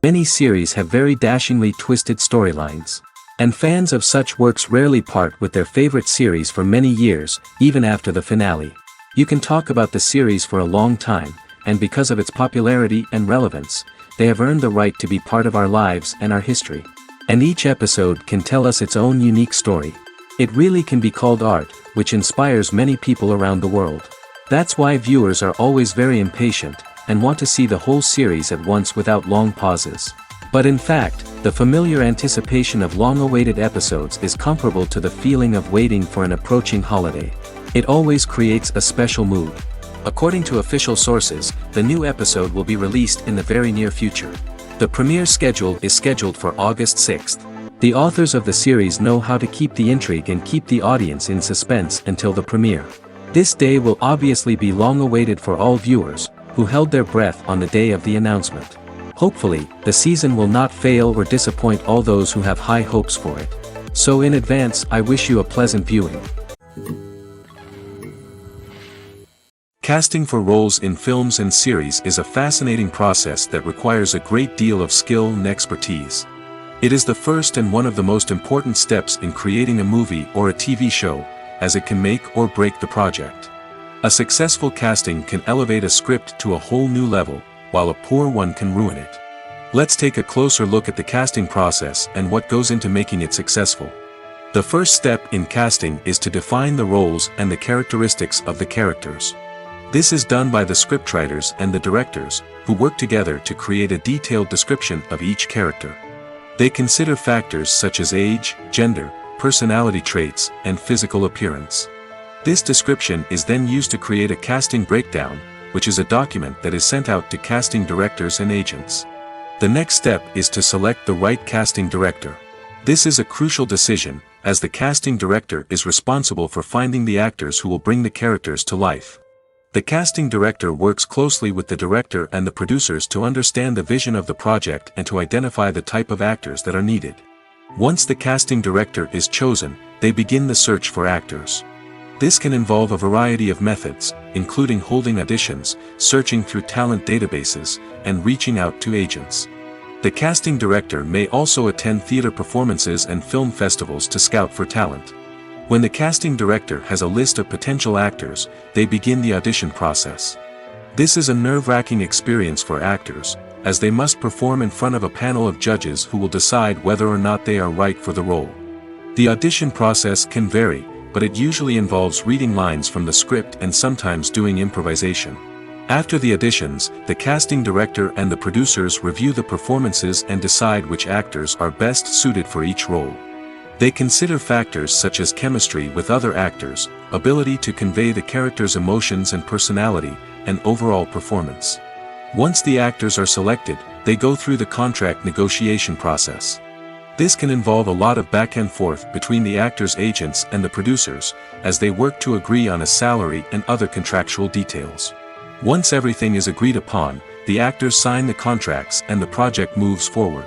Many series have very dashingly twisted storylines. And fans of such works rarely part with their favorite series for many years, even after the finale. You can talk about the series for a long time, and because of its popularity and relevance, they have earned the right to be part of our lives and our history. And each episode can tell us its own unique story. It really can be called art, which inspires many people around the world. That's why viewers are always very impatient, and want to see the whole series at once without long pauses. But in fact, the familiar anticipation of long-awaited episodes is comparable to the feeling of waiting for an approaching holiday. It always creates a special mood. According to official sources, the new episode will be released in the very near future. The premiere schedule is scheduled for August 6th. The authors of the series know how to keep the intrigue and keep the audience in suspense until the premiere. This day will obviously be long awaited for all viewers, who held their breath on the day of the announcement. Hopefully, the season will not fail or disappoint all those who have high hopes for it. So in advance, I wish you a pleasant viewing. Casting for roles in films and series is a fascinating process that requires a great deal of skill and expertise. It is the first and one of the most important steps in creating a movie or a TV show, as it can make or break the project. A successful casting can elevate a script to a whole new level, while a poor one can ruin it. Let's take a closer look at the casting process and what goes into making it successful. The first step in casting is to define the roles and the characteristics of the characters. This is done by the scriptwriters and the directors, who work together to create a detailed description of each character. They consider factors such as age, gender, personality traits, and physical appearance. This description is then used to create a casting breakdown, which is a document that is sent out to casting directors and agents. The next step is to select the right casting director. This is a crucial decision, as the casting director is responsible for finding the actors who will bring the characters to life. The casting director works closely with the director and the producers to understand the vision of the project and to identify the type of actors that are needed. Once the casting director is chosen, they begin the search for actors. This can involve a variety of methods, including holding auditions, searching through talent databases, and reaching out to agents. The casting director may also attend theater performances and film festivals to scout for talent. When the casting director has a list of potential actors, they begin the audition process. This is a nerve-wracking experience for actors, as they must perform in front of a panel of judges who will decide whether or not they are right for the role. The audition process can vary, but it usually involves reading lines from the script and sometimes doing improvisation. After the auditions, the casting director and the producers review the performances and decide which actors are best suited for each role. They consider factors such as chemistry with other actors, ability to convey the character's emotions and personality, and overall performance. Once the actors are selected, they go through the contract negotiation process. This can involve a lot of back and forth between the actors' agents and the producers, as they work to agree on a salary and other contractual details. Once everything is agreed upon, the actors sign the contracts and the project moves forward.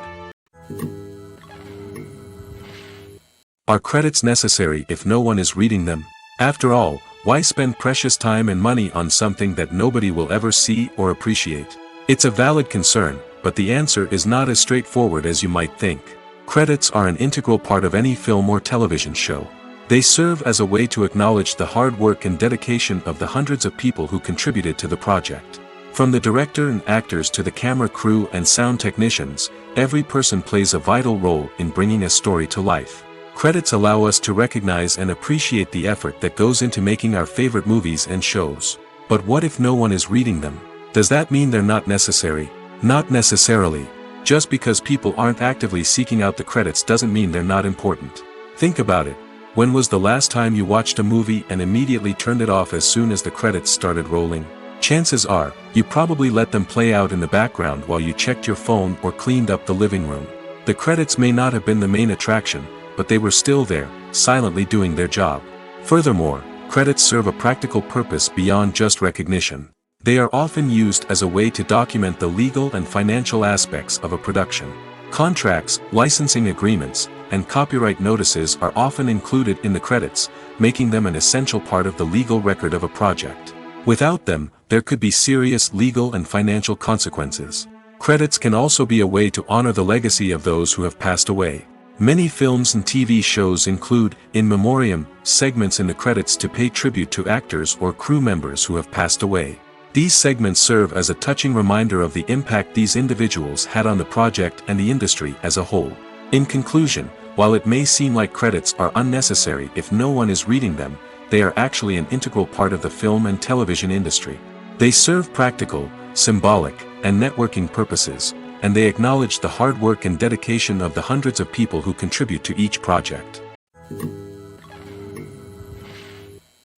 Are credits necessary if no one is reading them? After all, why spend precious time and money on something that nobody will ever see or appreciate? It's a valid concern, but the answer is not as straightforward as you might think. Credits are an integral part of any film or television show. They serve as a way to acknowledge the hard work and dedication of the hundreds of people who contributed to the project. From the director and actors to the camera crew and sound technicians, every person plays a vital role in bringing a story to life. Credits allow us to recognize and appreciate the effort that goes into making our favorite movies and shows. But what if no one is reading them? Does that mean they're not necessary? Not necessarily. Just because people aren't actively seeking out the credits doesn't mean they're not important. Think about it. When was the last time you watched a movie and immediately turned it off as soon as the credits started rolling? Chances are, you probably let them play out in the background while you checked your phone or cleaned up the living room. The credits may not have been the main attraction, but they were still there, silently doing their job. Furthermore, credits serve a practical purpose beyond just recognition. They are often used as a way to document the legal and financial aspects of a production. Contracts, licensing agreements, and copyright notices are often included in the credits, making them an essential part of the legal record of a project. Without them, there could be serious legal and financial consequences. Credits can also be a way to honor the legacy of those who have passed away. Many films and TV shows include, in memoriam, segments in the credits to pay tribute to actors or crew members who have passed away. These segments serve as a touching reminder of the impact these individuals had on the project and the industry as a whole. In conclusion, while it may seem like credits are unnecessary if no one is reading them, they are actually an integral part of the film and television industry. They serve practical, symbolic, and networking purposes, and they acknowledge the hard work and dedication of the hundreds of people who contribute to each project.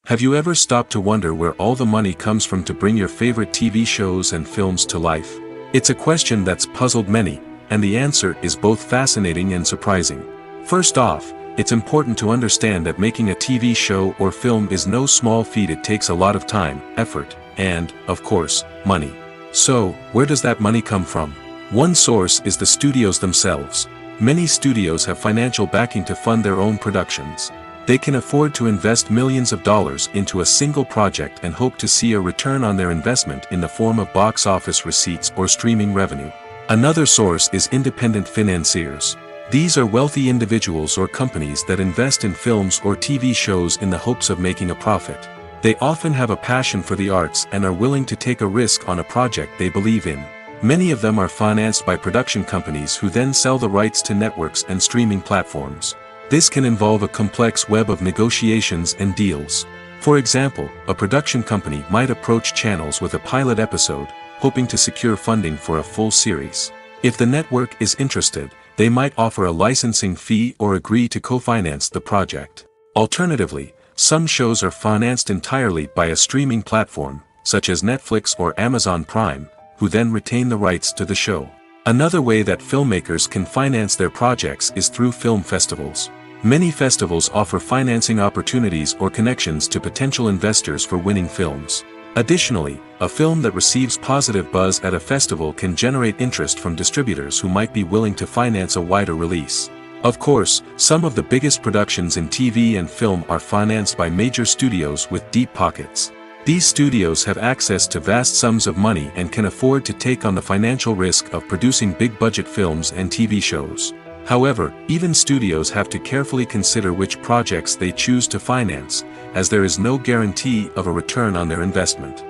Have you ever stopped to wonder where all the money comes from to bring your favorite TV shows and films to life? It's a question that's puzzled many, and the answer is both fascinating and surprising. First off, it's important to understand that making a TV show or film is no small feat. It takes a lot of time, effort, and, of course, money. So, where does that money come from? One source is the studios themselves. Many studios have financial backing to fund their own productions. They can afford to invest millions of dollars into a single project and hope to see a return on their investment in the form of box office receipts or streaming revenue. Another source is independent financiers. These are wealthy individuals or companies that invest in films or TV shows in the hopes of making a profit. They often have a passion for the arts and are willing to take a risk on a project they believe in. Many of them are financed by production companies who then sell the rights to networks and streaming platforms. This can involve a complex web of negotiations and deals. For example, a production company might approach channels with a pilot episode, hoping to secure funding for a full series. If the network is interested, they might offer a licensing fee or agree to co-finance the project. Alternatively, some shows are financed entirely by a streaming platform, such as Netflix or Amazon Prime, who then retain the rights to the show. Another way that filmmakers can finance their projects is through film festivals. Many festivals offer financing opportunities or connections to potential investors for winning films. Additionally, a film that receives positive buzz at a festival can generate interest from distributors who might be willing to finance a wider release. Of course, some of the biggest productions in TV and film are financed by major studios with deep pockets. These studios have access to vast sums of money and can afford to take on the financial risk of producing big-budget films and TV shows. However, even studios have to carefully consider which projects they choose to finance, as there is no guarantee of a return on their investment.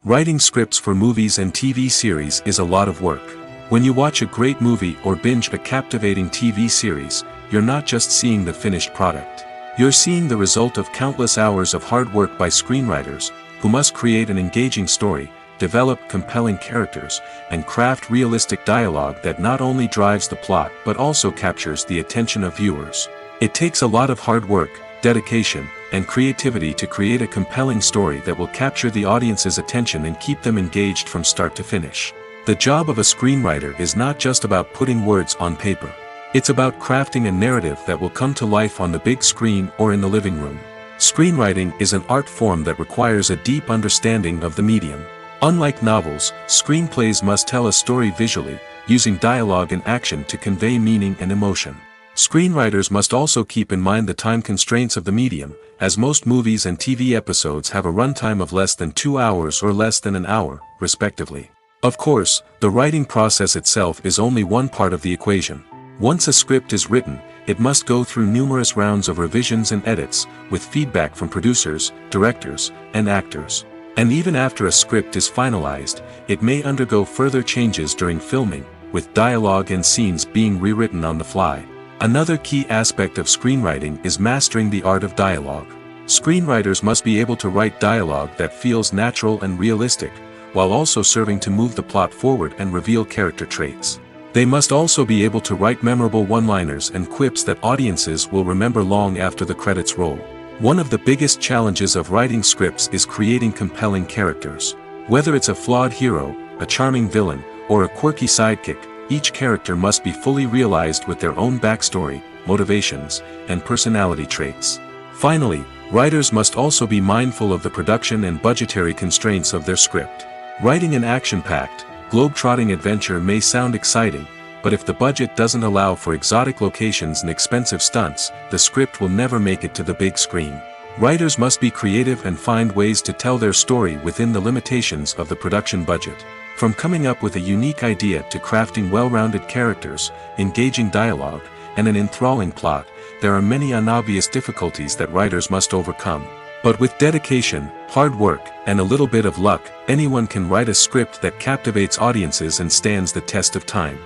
Writing scripts for movies and TV series is a lot of work. When you watch a great movie or binge a captivating TV series, you're not just seeing the finished product. You're seeing the result of countless hours of hard work by screenwriters, who must create an engaging story, develop compelling characters, and craft realistic dialogue that not only drives the plot but also captures the attention of viewers. It takes a lot of hard work, dedication, and creativity to create a compelling story that will capture the audience's attention and keep them engaged from start to finish. The job of a screenwriter is not just about putting words on paper. It's about crafting a narrative that will come to life on the big screen or in the living room. Screenwriting is an art form that requires a deep understanding of the medium. Unlike novels, screenplays must tell a story visually, using dialogue and action to convey meaning and emotion. Screenwriters must also keep in mind the time constraints of the medium, as most movies and TV episodes have a runtime of less than 2 hours or less than an hour, respectively. Of course, the writing process itself is only one part of the equation. Once a script is written, it must go through numerous rounds of revisions and edits, with feedback from producers, directors, and actors. And even after a script is finalized, it may undergo further changes during filming, with dialogue and scenes being rewritten on the fly. Another key aspect of screenwriting is mastering the art of dialogue. Screenwriters must be able to write dialogue that feels natural and realistic, while also serving to move the plot forward and reveal character traits. They must also be able to write memorable one-liners and quips that audiences will remember long after the credits roll. One of the biggest challenges of writing scripts is creating compelling characters. Whether it's a flawed hero, a charming villain, or a quirky sidekick, each character must be fully realized with their own backstory, motivations, and personality traits. Finally, writers must also be mindful of the production and budgetary constraints of their script. Writing an action-packed, globe-trotting adventure may sound exciting, but if the budget doesn't allow for exotic locations and expensive stunts, the script will never make it to the big screen. Writers must be creative and find ways to tell their story within the limitations of the production budget. From coming up with a unique idea to crafting well-rounded characters, engaging dialogue, and an enthralling plot, there are many unobvious difficulties that writers must overcome. But with dedication, hard work, and a little bit of luck, anyone can write a script that captivates audiences and stands the test of time.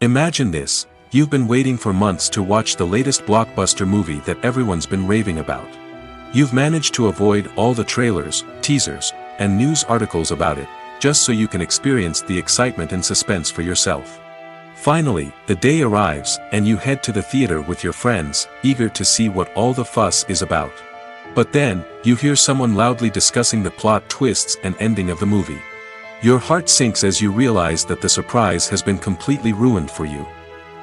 Imagine this: you've been waiting for months to watch the latest blockbuster movie that everyone's been raving about. You've managed to avoid all the trailers, teasers, and news articles about it, just so you can experience the excitement and suspense for yourself. Finally, the day arrives, and you head to the theater with your friends, eager to see what all the fuss is about. But then, you hear someone loudly discussing the plot twists and ending of the movie. Your heart sinks as you realize that the surprise has been completely ruined for you.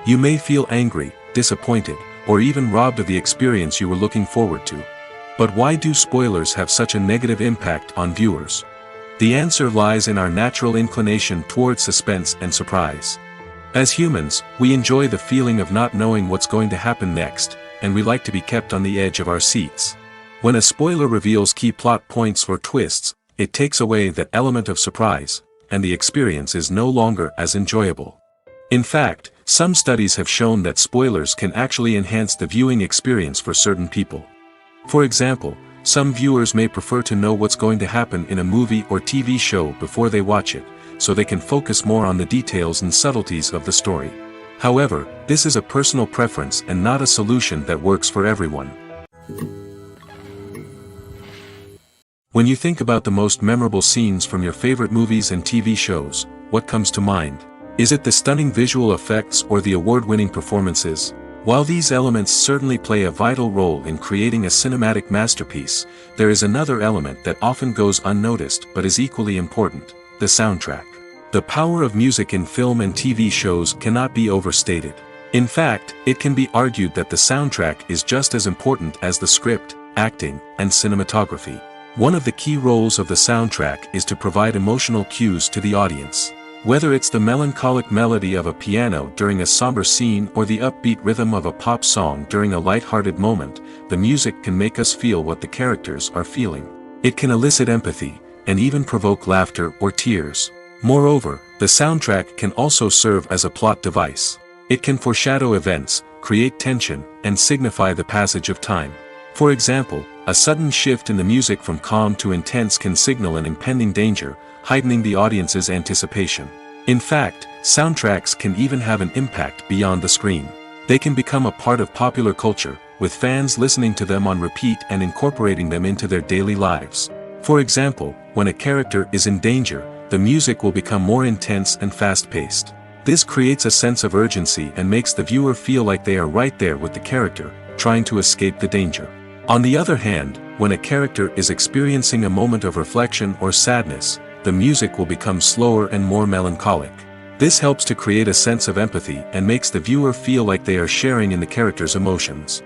You may feel angry, disappointed, or even robbed of the experience you were looking forward to. But why do spoilers have such a negative impact on viewers? The answer lies in our natural inclination towards suspense and surprise. As humans, we enjoy the feeling of not knowing what's going to happen next, and we like to be kept on the edge of our seats. When a spoiler reveals key plot points or twists, it takes away that element of surprise, and the experience is no longer as enjoyable. In fact, some studies have shown that spoilers can actually enhance the viewing experience for certain people. For example, some viewers may prefer to know what's going to happen in a movie or TV show before they watch it, so they can focus more on the details and subtleties of the story. However, this is a personal preference and not a solution that works for everyone. When you think about the most memorable scenes from your favorite movies and TV shows, what comes to mind? Is it the stunning visual effects or the award-winning performances? While these elements certainly play a vital role in creating a cinematic masterpiece, there is another element that often goes unnoticed but is equally important: the soundtrack. The power of music in film and TV shows cannot be overstated. In fact, it can be argued that the soundtrack is just as important as the script, acting, and cinematography. One of the key roles of the soundtrack is to provide emotional cues to the audience. Whether it's the melancholic melody of a piano during a somber scene or the upbeat rhythm of a pop song during a light-hearted moment, the music can make us feel what the characters are feeling. It can elicit empathy, and even provoke laughter or tears. Moreover, the soundtrack can also serve as a plot device. It can foreshadow events, create tension, and signify the passage of time. For example, a sudden shift in the music from calm to intense can signal an impending danger, heightening the audience's anticipation. In fact, soundtracks can even have an impact beyond the screen. They can become a part of popular culture, with fans listening to them on repeat and incorporating them into their daily lives. For example, when a character is in danger, the music will become more intense and fast-paced. This creates a sense of urgency and makes the viewer feel like they are right there with the character, trying to escape the danger. On the other hand, when a character is experiencing a moment of reflection or sadness, the music will become slower and more melancholic. This helps to create a sense of empathy and makes the viewer feel like they are sharing in the character's emotions.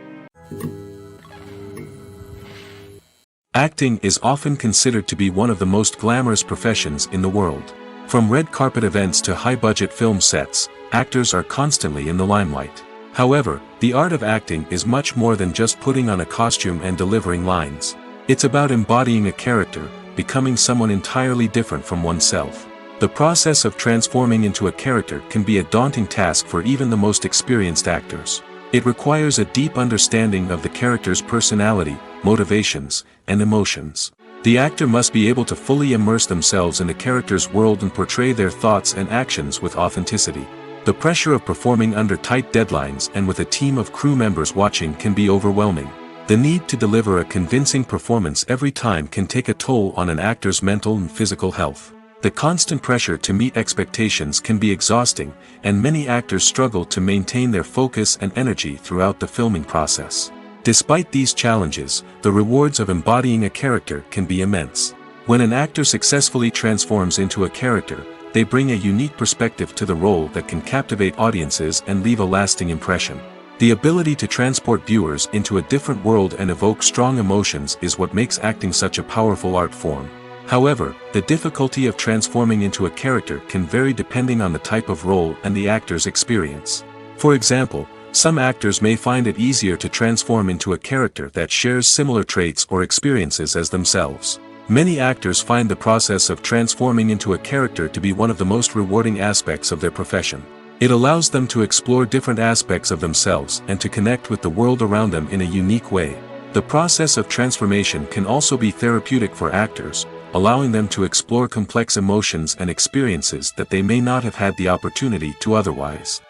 Acting is often considered to be one of the most glamorous professions in the world. From red carpet events to high-budget film sets, actors are constantly in the limelight. However, the art of acting is much more than just putting on a costume and delivering lines. It's about embodying a character, becoming someone entirely different from oneself. The process of transforming into a character can be a daunting task for even the most experienced actors. It requires a deep understanding of the character's personality, motivations, and emotions. The actor must be able to fully immerse themselves in the character's world and portray their thoughts and actions with authenticity. The pressure of performing under tight deadlines and with a team of crew members watching can be overwhelming. The need to deliver a convincing performance every time can take a toll on an actor's mental and physical health. The constant pressure to meet expectations can be exhausting, and many actors struggle to maintain their focus and energy throughout the filming process. Despite these challenges, the rewards of embodying a character can be immense. When an actor successfully transforms into a character, they bring a unique perspective to the role that can captivate audiences and leave a lasting impression. The ability to transport viewers into a different world and evoke strong emotions is what makes acting such a powerful art form. However, the difficulty of transforming into a character can vary depending on the type of role and the actor's experience. For example, Some actors may find it easier to transform into a character that shares similar traits or experiences as themselves. Many actors find the process of transforming into a character to be one of the most rewarding aspects of their profession. It allows them to explore different aspects of themselves and to connect with the world around them in a unique way. The process of transformation can also be therapeutic for actors, allowing them to explore complex emotions and experiences that they may not have had the opportunity to otherwise.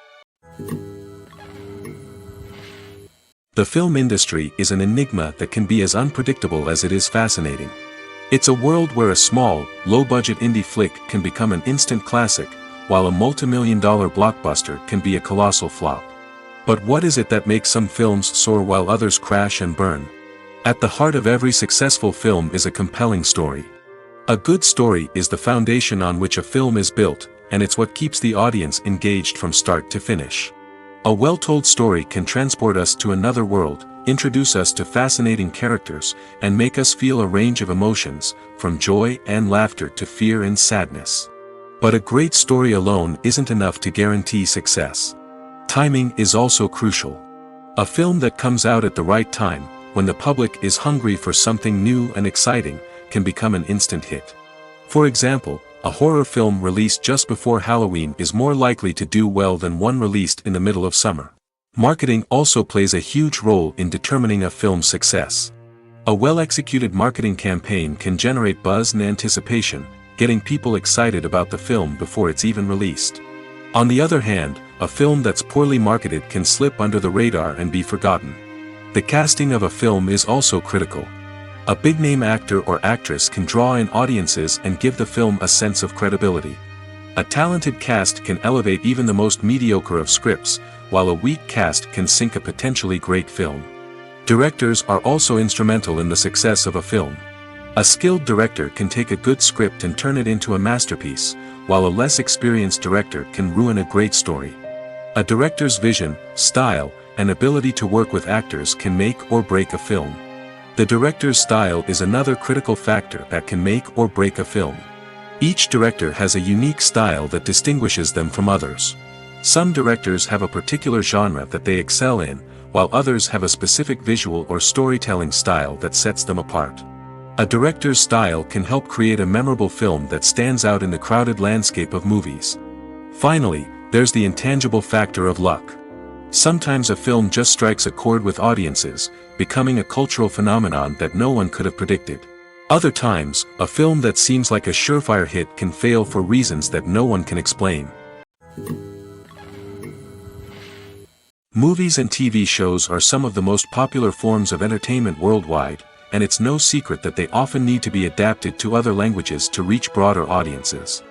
The film industry is an enigma that can be as unpredictable as it is fascinating. It's a world where a small, low-budget indie flick can become an instant classic, while a multi-million-dollar blockbuster can be a colossal flop. But what is it that makes some films soar while others crash and burn? At the heart of every successful film is a compelling story. A good story is the foundation on which a film is built, and it's what keeps the audience engaged from start to finish. A well-told story can transport us to another world, introduce us to fascinating characters, and make us feel a range of emotions, from joy and laughter to fear and sadness. But a great story alone isn't enough to guarantee success. Timing is also crucial. A film that comes out at the right time, when the public is hungry for something new and exciting, can become an instant hit. For example, a horror film released just before Halloween is more likely to do well than one released in the middle of summer. Marketing also plays a huge role in determining a film's success. A well-executed marketing campaign can generate buzz and anticipation, getting people excited about the film before it's even released. On the other hand, a film that's poorly marketed can slip under the radar and be forgotten. The casting of a film is also critical. A big-name actor or actress can draw in audiences and give the film a sense of credibility. A talented cast can elevate even the most mediocre of scripts, while a weak cast can sink a potentially great film. Directors are also instrumental in the success of a film. A skilled director can take a good script and turn it into a masterpiece, while a less experienced director can ruin a great story. A director's vision, style, and ability to work with actors can make or break a film. The director's style is another critical factor that can make or break a film. Each director has a unique style that distinguishes them from others. Some directors have a particular genre that they excel in, while others have a specific visual or storytelling style that sets them apart. A director's style can help create a memorable film that stands out in the crowded landscape of movies. Finally, there's the intangible factor of luck. Sometimes a film just strikes a chord with audiences, becoming a cultural phenomenon that no one could have predicted. Other times, a film that seems like a surefire hit can fail for reasons that no one can explain. Movies and TV shows are some of the most popular forms of entertainment worldwide, and it's no secret that they often need to be adapted to other languages to reach broader audiences.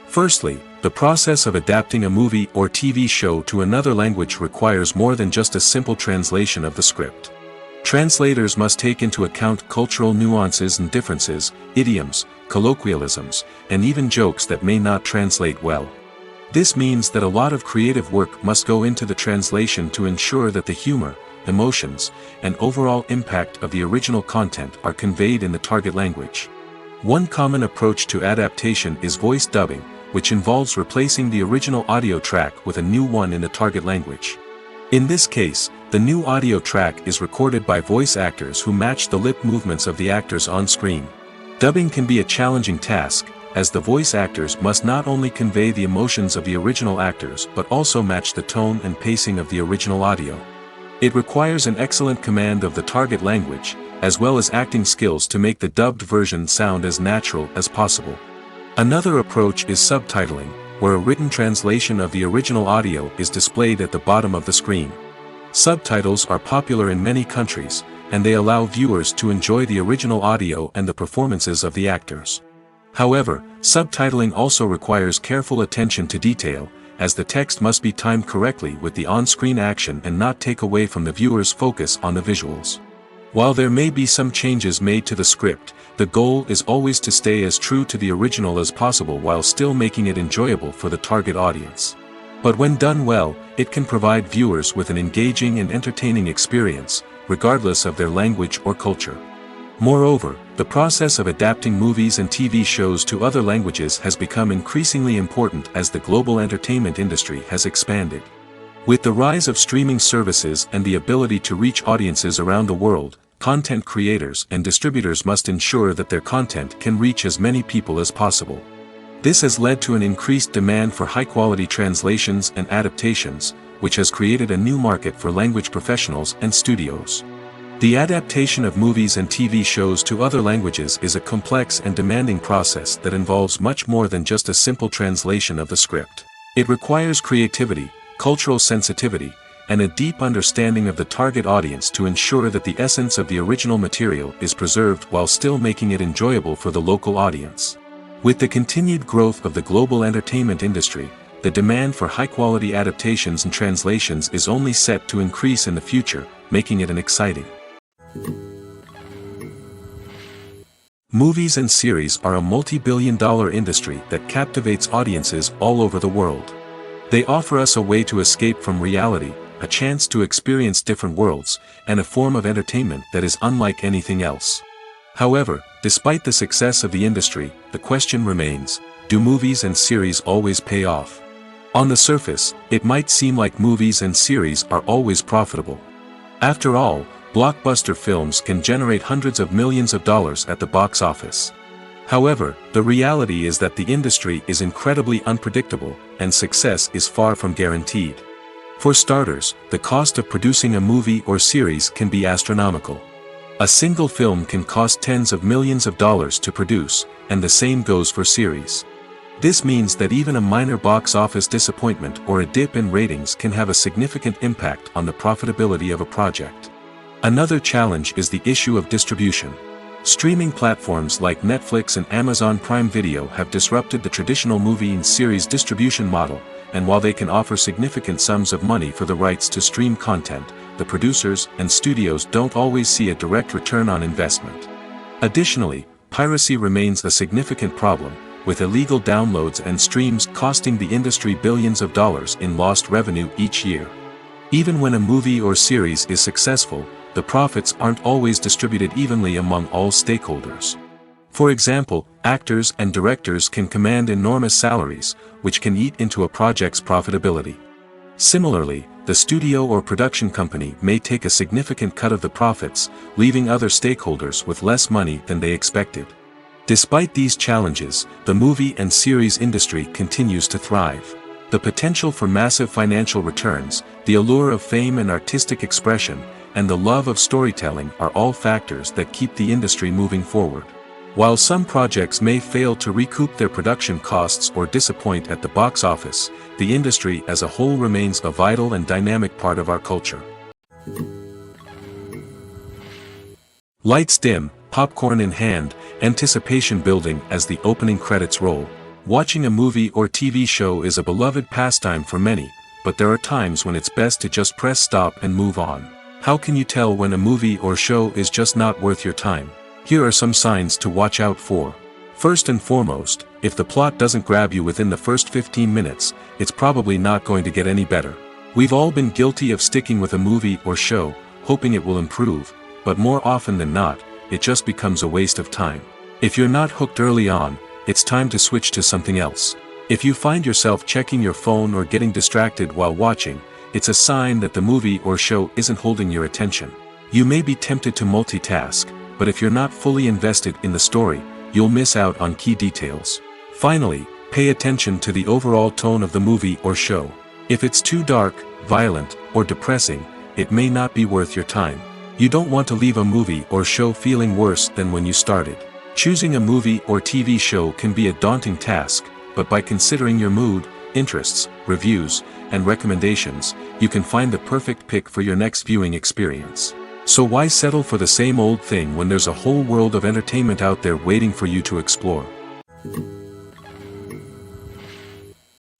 Firstly, the process of adapting a movie or TV show to another language requires more than just a simple translation of the script. Translators must take into account cultural nuances and differences, idioms, colloquialisms, and even jokes that may not translate well. This means that a lot of creative work must go into the translation to ensure that the humor, emotions, and overall impact of the original content are conveyed in the target language. One common approach to adaptation is voice dubbing, which involves replacing the original audio track with a new one in the target language. In this case, the new audio track is recorded by voice actors who match the lip movements of the actors on screen. Dubbing can be a challenging task, as the voice actors must not only convey the emotions of the original actors but also match the tone and pacing of the original audio. It requires an excellent command of the target language, as well as acting skills to make the dubbed version sound as natural as possible. Another approach is subtitling, where a written translation of the original audio is displayed at the bottom of the screen. Subtitles are popular in many countries, and they allow viewers to enjoy the original audio and the performances of the actors. However, subtitling also requires careful attention to detail, as the text must be timed correctly with the on-screen action and not take away from the viewer's focus on the visuals. While there may be some changes made to the script, the goal is always to stay as true to the original as possible while still making it enjoyable for the target audience. But when done well, it can provide viewers with an engaging and entertaining experience, regardless of their language or culture. Moreover, the process of adapting movies and TV shows to other languages has become increasingly important as the global entertainment industry has expanded. With the rise of streaming services and the ability to reach audiences around the world, content creators and distributors must ensure that their content can reach as many people as possible. This has led to an increased demand for high-quality translations and adaptations, which has created a new market for language professionals and studios. The adaptation of movies and TV shows to other languages is a complex and demanding process that involves much more than just a simple translation of the script. It requires creativity, cultural sensitivity, and a deep understanding of the target audience to ensure that the essence of the original material is preserved while still making it enjoyable for the local audience. With the continued growth of the global entertainment industry, the demand for high-quality adaptations and translations is only set to increase in the future, making it an exciting. Movies and series are a multi-billion-dollar industry that captivates audiences all over the world. They offer us a way to escape from reality, a chance to experience different worlds, and a form of entertainment that is unlike anything else. However, despite the success of the industry, the question remains, do movies and series always pay off? On the surface, it might seem like movies and series are always profitable. After all, blockbuster films can generate hundreds of millions of dollars at the box office. However, the reality is that the industry is incredibly unpredictable, and success is far from guaranteed. For starters, the cost of producing a movie or series can be astronomical. A single film can cost tens of millions of dollars to produce, and the same goes for series. This means that even a minor box office disappointment or a dip in ratings can have a significant impact on the profitability of a project. Another challenge is the issue of distribution. Streaming platforms like Netflix and Amazon Prime Video have disrupted the traditional movie and series distribution model, and while they can offer significant sums of money for the rights to stream content, the producers and studios don't always see a direct return on investment. Additionally, piracy remains a significant problem, with illegal downloads and streams costing the industry billions of dollars in lost revenue each year. Even when a movie or series is successful, the profits aren't always distributed evenly among all stakeholders. For example, actors and directors can command enormous salaries, which can eat into a project's profitability. Similarly, the studio or production company may take a significant cut of the profits, leaving other stakeholders with less money than they expected. Despite these challenges, the movie and series industry continues to thrive. The potential for massive financial returns, the allure of fame and artistic expression, and the love of storytelling are all factors that keep the industry moving forward. While some projects may fail to recoup their production costs or disappoint at the box office, the industry as a whole remains a vital and dynamic part of our culture. Lights dim, popcorn in hand, anticipation building as the opening credits roll. Watching a movie or TV show is a beloved pastime for many, but there are times when it's best to just press stop and move on. How can you tell when a movie or show is just not worth your time? Here are some signs to watch out for. First and foremost, if the plot doesn't grab you within the first 15 minutes, it's probably not going to get any better. We've all been guilty of sticking with a movie or show, hoping it will improve, but more often than not, it just becomes a waste of time. If you're not hooked early on, it's time to switch to something else. If you find yourself checking your phone or getting distracted while watching, it's a sign that the movie or show isn't holding your attention. You may be tempted to multitask, but if you're not fully invested in the story, you'll miss out on key details. Finally, pay attention to the overall tone of the movie or show. If it's too dark, violent, or depressing, it may not be worth your time. You don't want to leave a movie or show feeling worse than when you started. Choosing a movie or TV show can be a daunting task, but by considering your mood, interests, reviews, and recommendations, you can find the perfect pick for your next viewing experience. So why settle for the same old thing when there's a whole world of entertainment out there waiting for you to explore?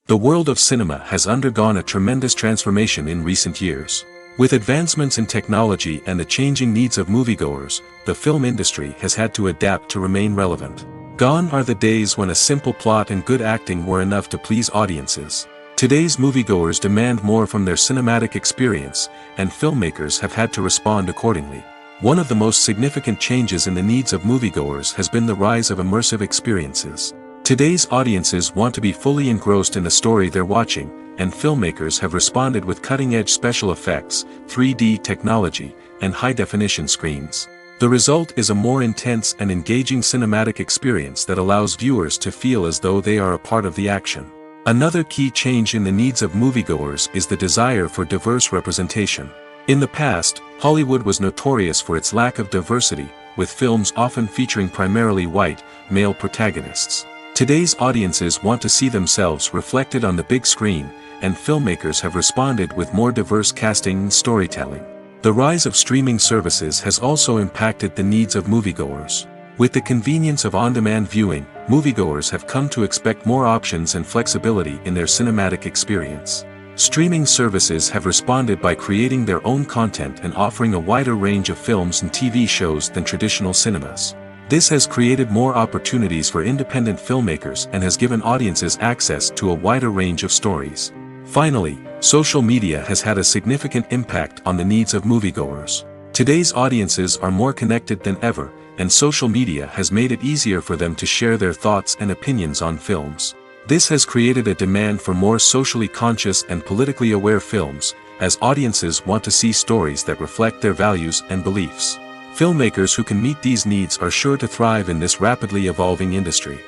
The world of cinema has undergone a tremendous transformation in recent years. With advancements in technology and the changing needs of moviegoers, the film industry has had to adapt to remain relevant. Gone are the days when a simple plot and good acting were enough to please audiences. Today's moviegoers demand more from their cinematic experience, and filmmakers have had to respond accordingly. One of the most significant changes in the needs of moviegoers has been the rise of immersive experiences. Today's audiences want to be fully engrossed in the story they're watching, and filmmakers have responded with cutting-edge special effects, 3D technology, and high-definition screens. The result is a more intense and engaging cinematic experience that allows viewers to feel as though they are a part of the action. Another key change in the needs of moviegoers is the desire for diverse representation. In the past, Hollywood was notorious for its lack of diversity, with films often featuring primarily white, male protagonists. Today's audiences want to see themselves reflected on the big screen, and filmmakers have responded with more diverse casting and storytelling. The rise of streaming services has also impacted the needs of moviegoers. With the convenience of on-demand viewing, moviegoers have come to expect more options and flexibility in their cinematic experience. Streaming services have responded by creating their own content and offering a wider range of films and TV shows than traditional cinemas. This has created more opportunities for independent filmmakers and has given audiences access to a wider range of stories. Finally, social media has had a significant impact on the needs of moviegoers. Today's audiences are more connected than ever, and social media has made it easier for them to share their thoughts and opinions on films. This has created a demand for more socially conscious and politically aware films, as audiences want to see stories that reflect their values and beliefs. Filmmakers who can meet these needs are sure to thrive in this rapidly evolving industry.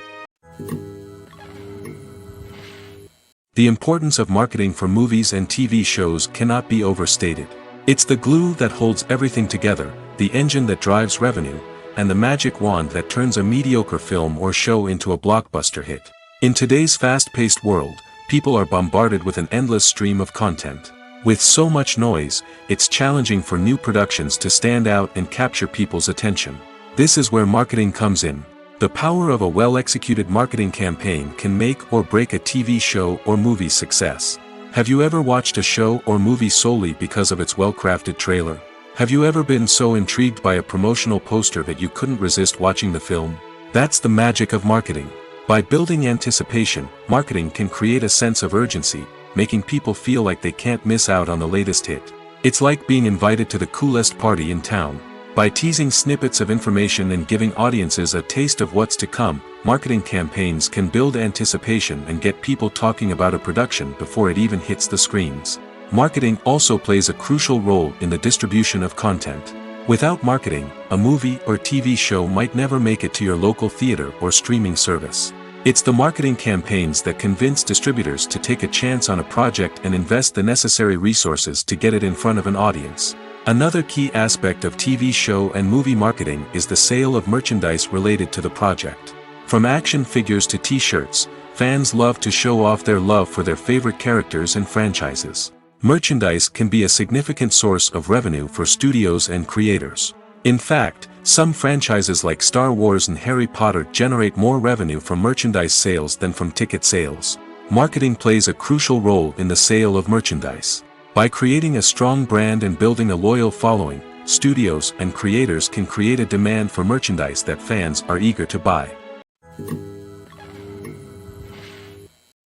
The importance of marketing for movies and TV shows cannot be overstated. It's the glue that holds everything together, the engine that drives revenue, and the magic wand that turns a mediocre film or show into a blockbuster hit. In today's fast-paced world, people are bombarded with an endless stream of content. With so much noise, it's challenging for new productions to stand out and capture people's attention. This is where marketing comes in. The power of a well-executed marketing campaign can make or break a TV show or movie's success. Have you ever watched a show or movie solely because of its well-crafted trailer? Have you ever been so intrigued by a promotional poster that you couldn't resist watching the film? That's the magic of marketing. By building anticipation, marketing can create a sense of urgency, making people feel like they can't miss out on the latest hit. It's like being invited to the coolest party in town. By teasing snippets of information and giving audiences a taste of what's to come, marketing campaigns can build anticipation and get people talking about a production before it even hits the screens. Marketing also plays a crucial role in the distribution of content. Without marketing, a movie or TV show might never make it to your local theater or streaming service. It's the marketing campaigns that convince distributors to take a chance on a project and invest the necessary resources to get it in front of an audience. Another key aspect of TV show and movie marketing is the sale of merchandise related to the project. From action figures to t-shirts, fans love to show off their love for their favorite characters and franchises. Merchandise can be a significant source of revenue for studios and creators. In fact, some franchises like Star Wars and Harry Potter generate more revenue from merchandise sales than from ticket sales. Marketing plays a crucial role in the sale of merchandise. By creating a strong brand and building a loyal following, studios and creators can create a demand for merchandise that fans are eager to buy.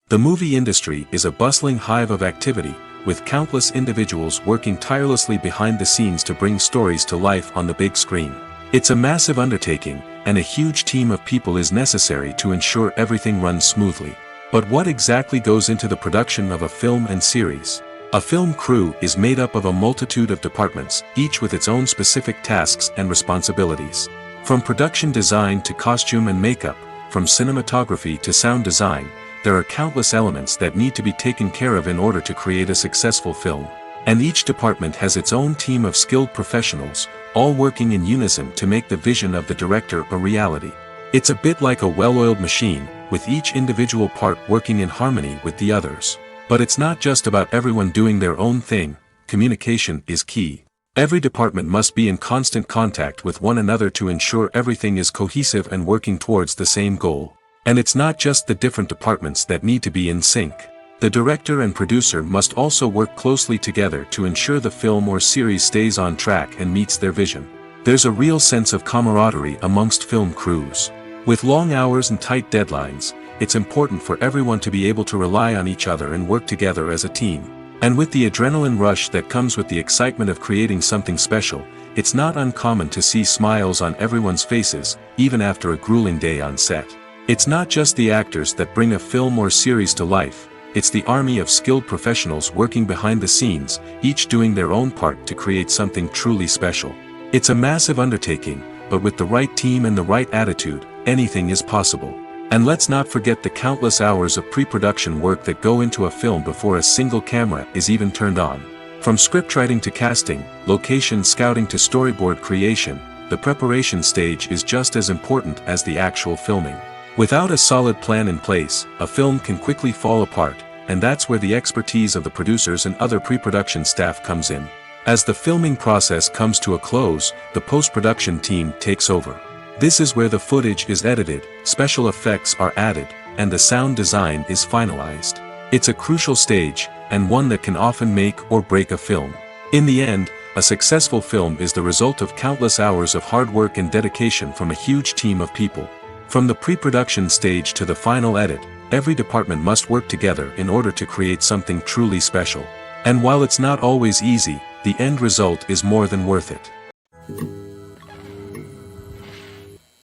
The movie industry is a bustling hive of activity, with countless individuals working tirelessly behind the scenes to bring stories to life on the big screen. It's a massive undertaking, and a huge team of people is necessary to ensure everything runs smoothly. But what exactly goes into the production of a film and series? A film crew is made up of a multitude of departments, each with its own specific tasks and responsibilities. From production design to costume and makeup, from cinematography to sound design, there are countless elements that need to be taken care of in order to create a successful film. And each department has its own team of skilled professionals, all working in unison to make the vision of the director a reality. It's a bit like a well-oiled machine, with each individual part working in harmony with the others. But it's not just about everyone doing their own thing. Communication is key. Every department must be in constant contact with one another to ensure everything is cohesive and working towards the same goal. And it's not just the different departments that need to be in sync. The director and producer must also work closely together to ensure the film or series stays on track and meets their vision. There's a real sense of camaraderie amongst film crews. With long hours and tight deadlines, it's important for everyone to be able to rely on each other and work together as a team. And with the adrenaline rush that comes with the excitement of creating something special, it's not uncommon to see smiles on everyone's faces, even after a grueling day on set. It's not just the actors that bring a film or series to life. it's the army of skilled professionals working behind the scenes, each doing their own part to create something truly special. It's a massive undertaking, but with the right team and the right attitude, anything is possible. And let's not forget the countless hours of pre-production work that go into a film before a single camera is even turned on. From scriptwriting to casting, location scouting to storyboard creation, the preparation stage is just as important as the actual filming. Without a solid plan in place, a film can quickly fall apart, and that's where the expertise of the producers and other pre-production staff comes in. As the filming process comes to a close, the post-production team takes over. This is where the footage is edited, special effects are added, and the sound design is finalized. It's a crucial stage, and one that can often make or break a film. In the end, a successful film is the result of countless hours of hard work and dedication from a huge team of people. From the pre-production stage to the final edit, every department must work together in order to create something truly special. And while it's not always easy, the end result is more than worth it.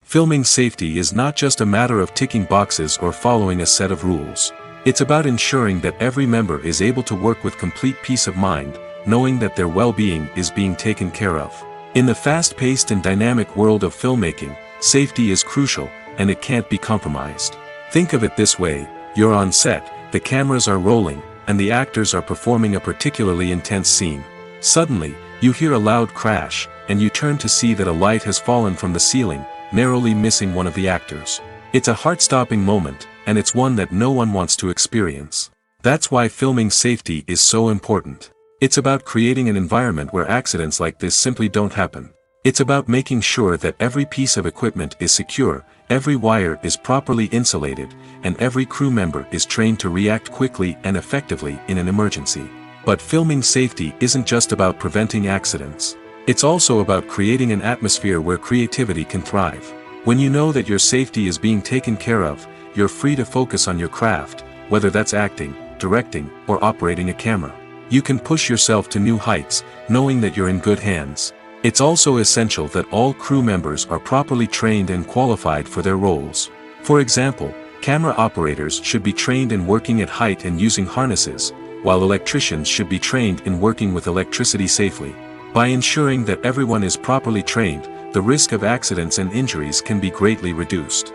Filming safety is not just a matter of ticking boxes or following a set of rules. It's about ensuring that every member is able to work with complete peace of mind, knowing that their well-being is being taken care of. In the fast-paced and dynamic world of filmmaking, safety is crucial, and it can't be compromised. Think of it this way: you're on set, the cameras are rolling, and the actors are performing a particularly intense scene. Suddenly, you hear a loud crash, and you turn to see that a light has fallen from the ceiling, narrowly missing one of the actors. It's a heart-stopping moment, and it's one that no one wants to experience. That's why filming safety is so important. It's about creating an environment where accidents like this simply don't happen. It's about making sure that every piece of equipment is secure, every wire is properly insulated, and every crew member is trained to react quickly and effectively in an emergency. But filming safety isn't just about preventing accidents. It's also about creating an atmosphere where creativity can thrive. When you know that your safety is being taken care of, you're free to focus on your craft, whether that's acting, directing, or operating a camera. You can push yourself to new heights, knowing that you're in good hands. It's also essential that all crew members are properly trained and qualified for their roles. For example, camera operators should be trained in working at height and using harnesses, while electricians should be trained in working with electricity safely. By ensuring that everyone is properly trained, the risk of accidents and injuries can be greatly reduced.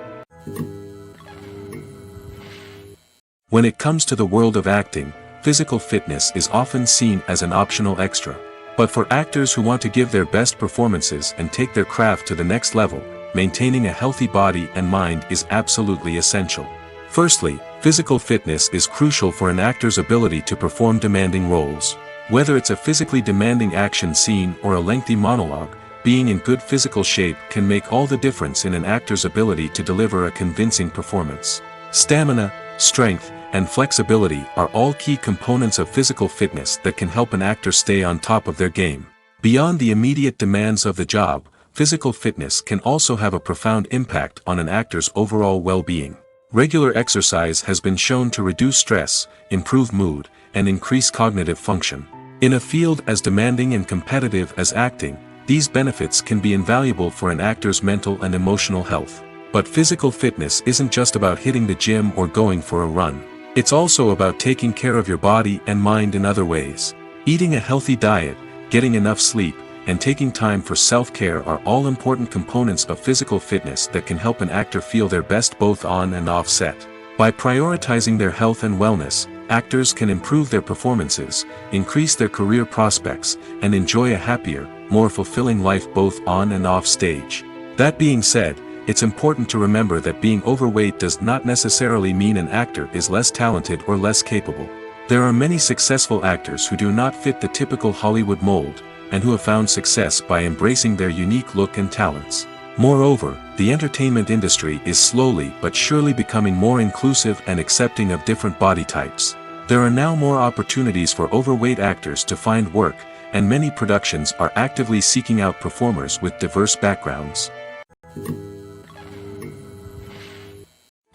When it comes to the world of acting, physical fitness is often seen as an optional extra. But for actors who want to give their best performances and take their craft to the next level, maintaining a healthy body and mind is absolutely essential. Firstly, physical fitness is crucial for an actor's ability to perform demanding roles. Whether it's a physically demanding action scene or a lengthy monologue, being in good physical shape can make all the difference in an actor's ability to deliver a convincing performance. Stamina, strength, and flexibility are all key components of physical fitness that can help an actor stay on top of their game. Beyond the immediate demands of the job, physical fitness can also have a profound impact on an actor's overall well-being. Regular exercise has been shown to reduce stress, improve mood, and increase cognitive function. In a field as demanding and competitive as acting, these benefits can be invaluable for an actor's mental and emotional health. But physical fitness isn't just about hitting the gym or going for a run. It's also about taking care of your body and mind in other ways. Eating a healthy diet, getting enough sleep, and taking time for self-care are all important components of physical fitness that can help an actor feel their best both on and off set. By prioritizing their health and wellness, actors can improve their performances, increase their career prospects, and enjoy a happier, more fulfilling life both on and off stage. That being said, it's important to remember that being overweight does not necessarily mean an actor is less talented or less capable. There are many successful actors who do not fit the typical Hollywood mold, and who have found success by embracing their unique look and talents. Moreover, the entertainment industry is slowly but surely becoming more inclusive and accepting of different body types. There are now more opportunities for overweight actors to find work, and many productions are actively seeking out performers with diverse backgrounds.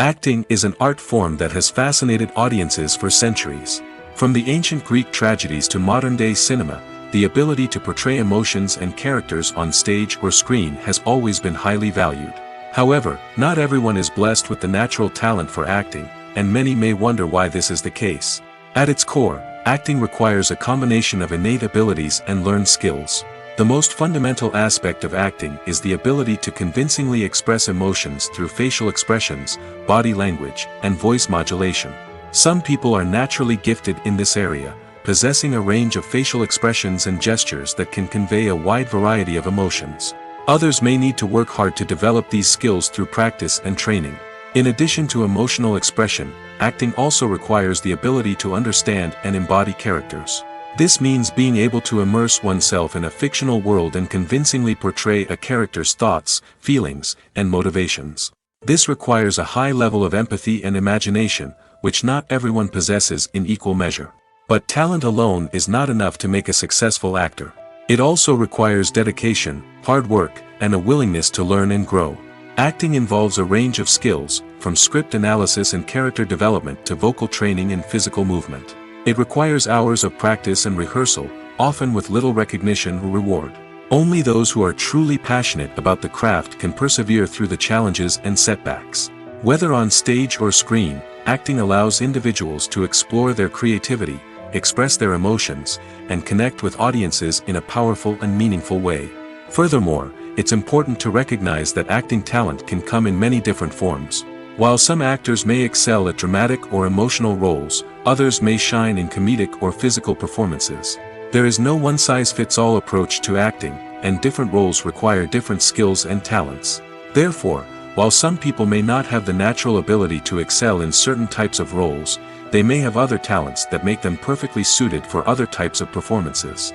Acting is an art form that has fascinated audiences for centuries. From the ancient Greek tragedies to modern-day cinema, the ability to portray emotions and characters on stage or screen has always been highly valued. However, not everyone is blessed with the natural talent for acting, and many may wonder why this is the case. At its core, acting requires a combination of innate abilities and learned skills. The most fundamental aspect of acting is the ability to convincingly express emotions through facial expressions, body language, and voice modulation. Some people are naturally gifted in this area, possessing a range of facial expressions and gestures that can convey a wide variety of emotions. Others may need to work hard to develop these skills through practice and training. In addition to emotional expression, acting also requires the ability to understand and embody characters. This means being able to immerse oneself in a fictional world and convincingly portray a character's thoughts, feelings, and motivations. This requires a high level of empathy and imagination, which not everyone possesses in equal measure. But talent alone is not enough to make a successful actor. It also requires dedication, hard work, and a willingness to learn and grow. Acting involves a range of skills, from script analysis and character development to vocal training and physical movement. It requires hours of practice and rehearsal, often with little recognition or reward. Only those who are truly passionate about the craft can persevere through the challenges and setbacks. Whether on stage or screen, acting allows individuals to explore their creativity, express their emotions, and connect with audiences in a powerful and meaningful way. Furthermore, it's important to recognize that acting talent can come in many different forms. While some actors may excel at dramatic or emotional roles, others may shine in comedic or physical performances. There is no one-size-fits-all approach to acting, and different roles require different skills and talents. Therefore, while some people may not have the natural ability to excel in certain types of roles, they may have other talents that make them perfectly suited for other types of performances.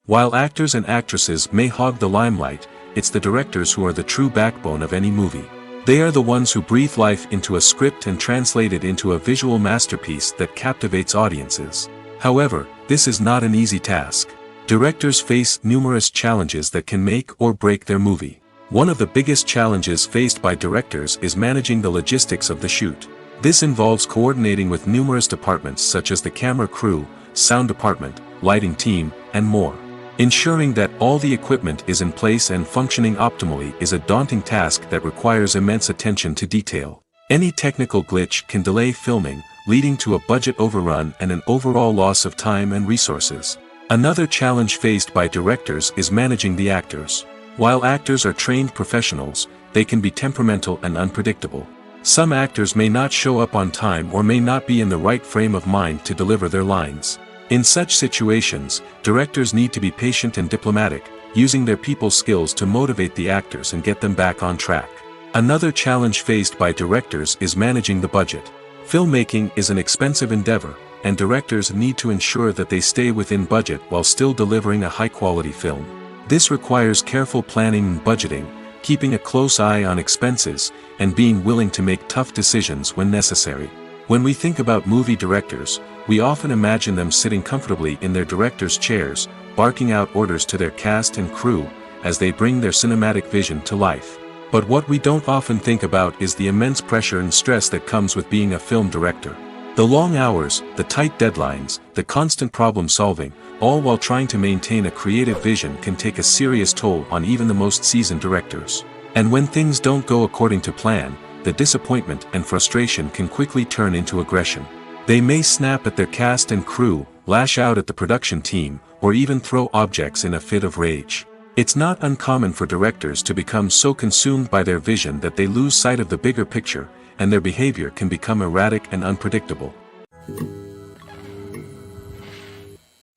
While actors and actresses may hog the limelight, it's the directors who are the true backbone of any movie. They are the ones who breathe life into a script and translate it into a visual masterpiece that captivates audiences. However, this is not an easy task. Directors face numerous challenges that can make or break their movie. One of the biggest challenges faced by directors is managing the logistics of the shoot. This involves coordinating with numerous departments such as the camera crew, sound department, lighting team, and more. Ensuring that all the equipment is in place and functioning optimally is a daunting task that requires immense attention to detail. Any technical glitch can delay filming, leading to a budget overrun and an overall loss of time and resources. Another challenge faced by directors is managing the actors. While actors are trained professionals, they can be temperamental and unpredictable. Some actors may not show up on time or may not be in the right frame of mind to deliver their lines. In such situations, directors need to be patient and diplomatic, using their people skills to motivate the actors and get them back on track. Another challenge faced by directors is managing the budget. Filmmaking is an expensive endeavor, and directors need to ensure that they stay within budget while still delivering a high-quality film. This requires careful planning and budgeting, keeping a close eye on expenses, and being willing to make tough decisions when necessary. When we think about movie directors, we often imagine them sitting comfortably in their director's chairs, barking out orders to their cast and crew, as they bring their cinematic vision to life. But what we don't often think about is the immense pressure and stress that comes with being a film director. The long hours, the tight deadlines, the constant problem solving, all while trying to maintain a creative vision can take a serious toll on even the most seasoned directors. And when things don't go according to plan, the disappointment and frustration can quickly turn into aggression. They may snap at their cast and crew, lash out at the production team, or even throw objects in a fit of rage. It's not uncommon for directors to become so consumed by their vision that they lose sight of the bigger picture, and their behavior can become erratic and unpredictable.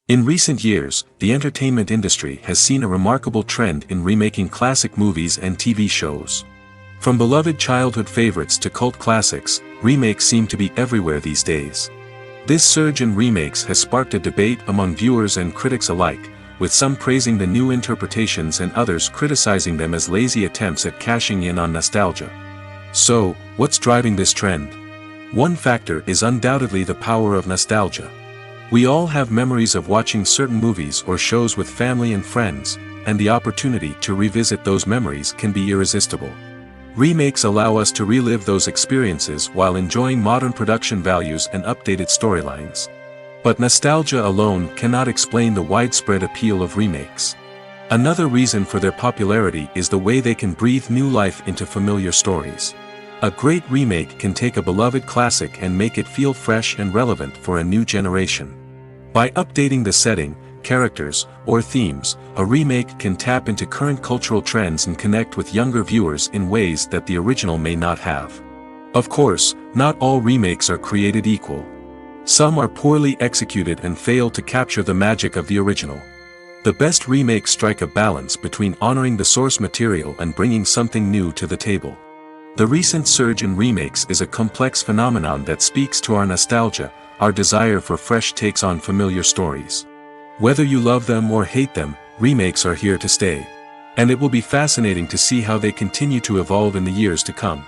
In recent years, the entertainment industry has seen a remarkable trend in remaking classic movies and TV shows. From beloved childhood favorites to cult classics, remakes seem to be everywhere these days. This surge in remakes has sparked a debate among viewers and critics alike, with some praising the new interpretations and others criticizing them as lazy attempts at cashing in on nostalgia. So, what's driving this trend? One factor is undoubtedly the power of nostalgia. We all have memories of watching certain movies or shows with family and friends, and the opportunity to revisit those memories can be irresistible. Remakes allow us to relive those experiences while enjoying modern production values and updated storylines. But nostalgia alone cannot explain the widespread appeal of remakes. Another reason for their popularity is the way they can breathe new life into familiar stories. A great remake can take a beloved classic and make it feel fresh and relevant for a new generation. By updating the setting, characters, or themes, a remake can tap into current cultural trends and connect with younger viewers in ways that the original may not have. Of course, not all remakes are created equal. Some are poorly executed and fail to capture the magic of the original. The best remakes strike a balance between honoring the source material and bringing something new to the table. The recent surge in remakes is a complex phenomenon that speaks to our nostalgia, our desire for fresh takes on familiar stories. Whether you love them or hate them, remakes are here to stay. And it will be fascinating to see how they continue to evolve in the years to come.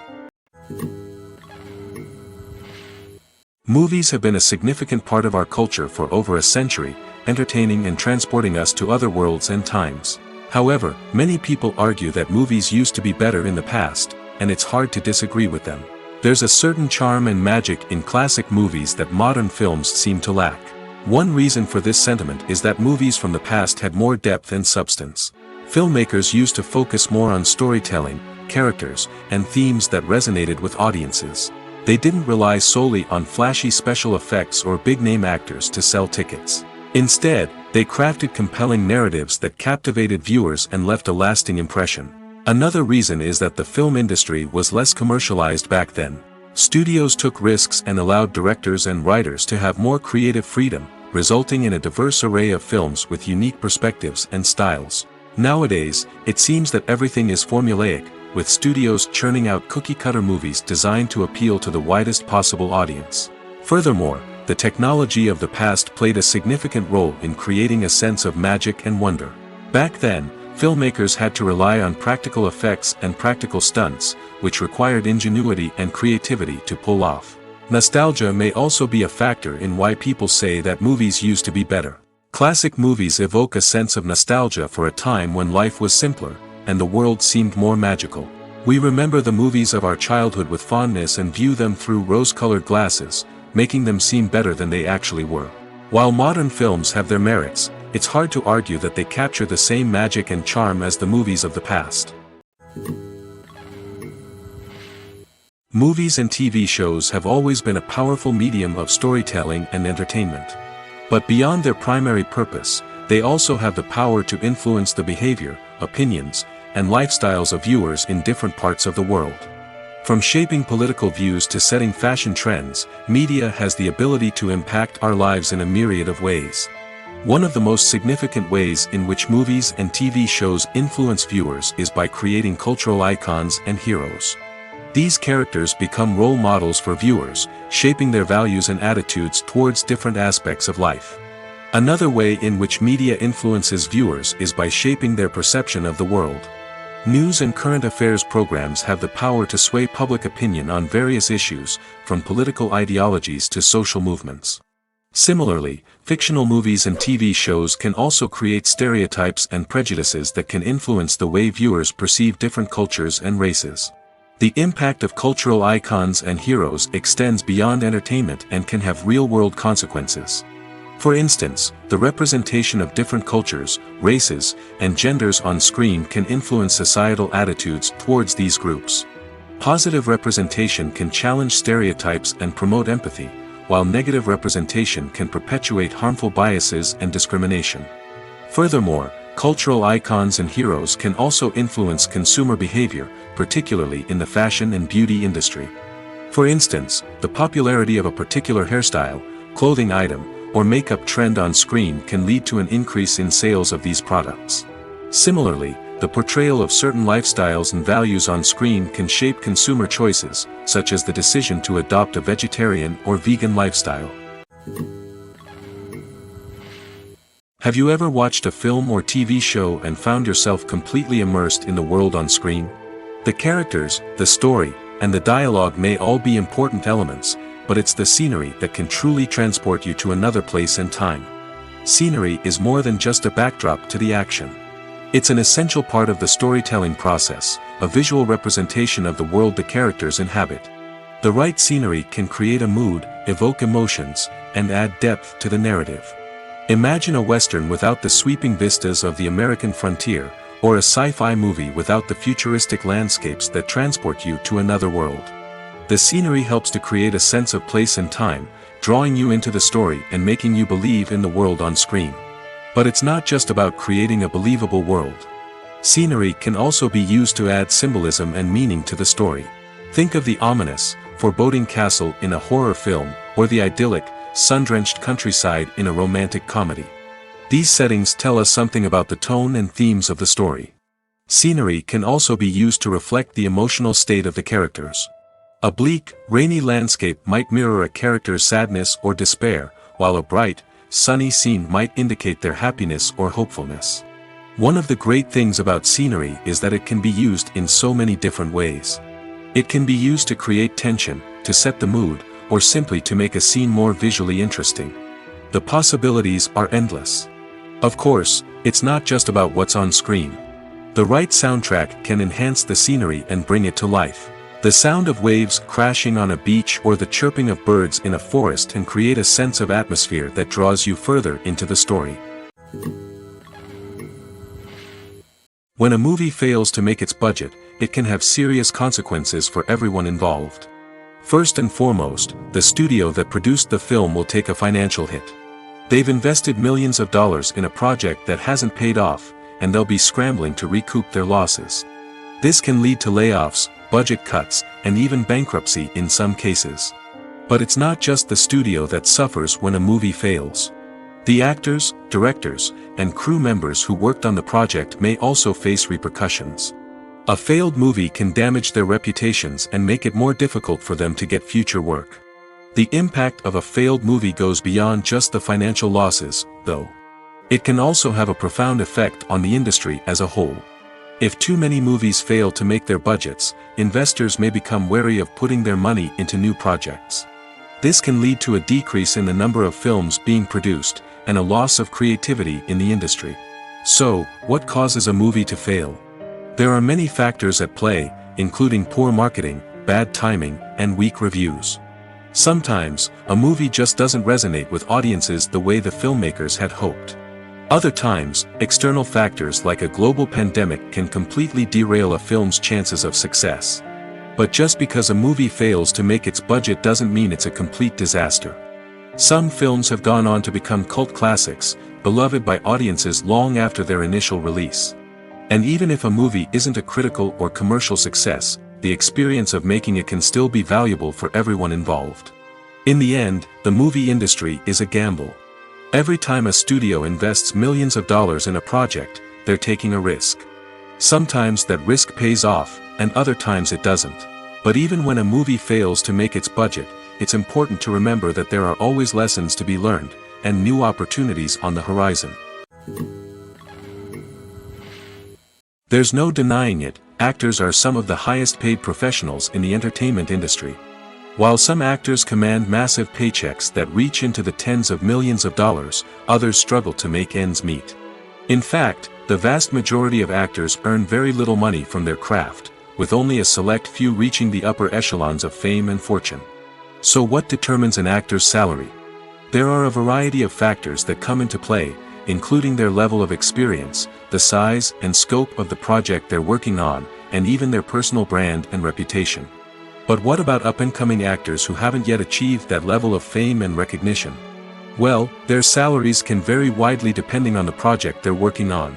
Movies have been a significant part of our culture for over a century, entertaining and transporting us to other worlds and times. However, many people argue that movies used to be better in the past, and it's hard to disagree with them. There's a certain charm and magic in classic movies that modern films seem to lack. One reason for this sentiment is that movies from the past had more depth and substance. Filmmakers used to focus more on storytelling, characters, and themes that resonated with audiences. They didn't rely solely on flashy special effects or big-name actors to sell tickets. Instead, they crafted compelling narratives that captivated viewers and left a lasting impression. Another reason is that the film industry was less commercialized back then. Studios took risks and allowed directors and writers to have more creative freedom, resulting in a diverse array of films with unique perspectives and styles. Nowadays, it seems that everything is formulaic, with studios churning out cookie-cutter movies designed to appeal to the widest possible audience. Furthermore, the technology of the past played a significant role in creating a sense of magic and wonder. Back then, filmmakers had to rely on practical effects and practical stunts, which required ingenuity and creativity to pull off. Nostalgia may also be a factor in why people say that movies used to be better. Classic movies evoke a sense of nostalgia for a time when life was simpler, and the world seemed more magical. We remember the movies of our childhood with fondness and view them through rose-colored glasses, making them seem better than they actually were. While modern films have their merits, it's hard to argue that they capture the same magic and charm as the movies of the past. Movies and TV shows have always been a powerful medium of storytelling and entertainment. But beyond their primary purpose, they also have the power to influence the behavior, opinions, and lifestyles of viewers in different parts of the world. From shaping political views to setting fashion trends, media has the ability to impact our lives in a myriad of ways. One of the most significant ways in which movies and TV shows influence viewers is by creating cultural icons and heroes. These characters become role models for viewers, shaping their values and attitudes towards different aspects of life. Another way in which media influences viewers is by shaping their perception of the world. News and current affairs programs have the power to sway public opinion on various issues, from political ideologies to social movements. Similarly, fictional movies and TV shows can also create stereotypes and prejudices that can influence the way viewers perceive different cultures and races. The impact of cultural icons and heroes extends beyond entertainment and can have real-world consequences. For instance, the representation of different cultures, races, and genders on screen can influence societal attitudes towards these groups. Positive representation can challenge stereotypes and promote empathy, while negative representation can perpetuate harmful biases and discrimination. Furthermore, cultural icons and heroes can also influence consumer behavior, particularly in the fashion and beauty industry. For instance, the popularity of a particular hairstyle, clothing item, or makeup trend on screen can lead to an increase in sales of these products. Similarly, the portrayal of certain lifestyles and values on screen can shape consumer choices, such as the decision to adopt a vegetarian or vegan lifestyle. Have you ever watched a film or TV show and found yourself completely immersed in the world on screen? The characters, the story, and the dialogue may all be important elements, but it's the scenery that can truly transport you to another place and time. Scenery is more than just a backdrop to the action. It's an essential part of the storytelling process, a visual representation of the world the characters inhabit. The right scenery can create a mood, evoke emotions, and add depth to the narrative. Imagine a Western without the sweeping vistas of the American frontier, or a sci-fi movie without the futuristic landscapes that transport you to another world. The scenery helps to create a sense of place and time, drawing you into the story and making you believe in the world on screen. But it's not just about creating a believable world. Scenery can also be used to add symbolism and meaning to the story. Think of the ominous, foreboding castle in a horror film, or the idyllic, sun-drenched countryside in a romantic comedy. These settings tell us something about the tone and themes of the story. Scenery can also be used to reflect the emotional state of the characters. A bleak, rainy landscape might mirror a character's sadness or despair, while a bright, sunny scene might indicate their happiness or hopefulness. One of the great things about scenery is that it can be used in so many different ways. It can be used to create tension, to set the mood, or simply to make a scene more visually interesting. The possibilities are endless. Of course, it's not just about what's on screen. The right soundtrack can enhance the scenery and bring it to life. The sound of waves crashing on a beach or the chirping of birds in a forest can create a sense of atmosphere that draws you further into the story. When a movie fails to make its budget, it can have serious consequences for everyone involved. First and foremost, the studio that produced the film will take a financial hit. They've invested millions of dollars in a project that hasn't paid off, and they'll be scrambling to recoup their losses. This can lead to layoffs, budget cuts, and even bankruptcy in some cases. But it's not just the studio that suffers when a movie fails. The actors, directors, and crew members who worked on the project may also face repercussions. A failed movie can damage their reputations and make it more difficult for them to get future work. The impact of a failed movie goes beyond just the financial losses, though. It can also have a profound effect on the industry as a whole. If too many movies fail to make their budgets, investors may become wary of putting their money into new projects. This can lead to a decrease in the number of films being produced, and a loss of creativity in the industry. So, what causes a movie to fail? There are many factors at play, including poor marketing, bad timing, and weak reviews. Sometimes, a movie just doesn't resonate with audiences the way the filmmakers had hoped. Other times, external factors like a global pandemic can completely derail a film's chances of success. But just because a movie fails to make its budget doesn't mean it's a complete disaster. Some films have gone on to become cult classics, beloved by audiences long after their initial release. And even if a movie isn't a critical or commercial success, the experience of making it can still be valuable for everyone involved. In the end, the movie industry is a gamble. Every time a studio invests millions of dollars in a project, they're taking a risk. Sometimes that risk pays off, and other times it doesn't. But even when a movie fails to make its budget, it's important to remember that there are always lessons to be learned, and new opportunities on the horizon. There's no denying it, actors are some of the highest paid professionals in the entertainment industry. While some actors command massive paychecks that reach into the tens of millions of dollars, others struggle to make ends meet. In fact, the vast majority of actors earn very little money from their craft, with only a select few reaching the upper echelons of fame and fortune. So what determines an actor's salary? There are a variety of factors that come into play, including their level of experience, the size and scope of the project they're working on, and even their personal brand and reputation. But what about up-and-coming actors who haven't yet achieved that level of fame and recognition? Well, their salaries can vary widely depending on the project they're working on.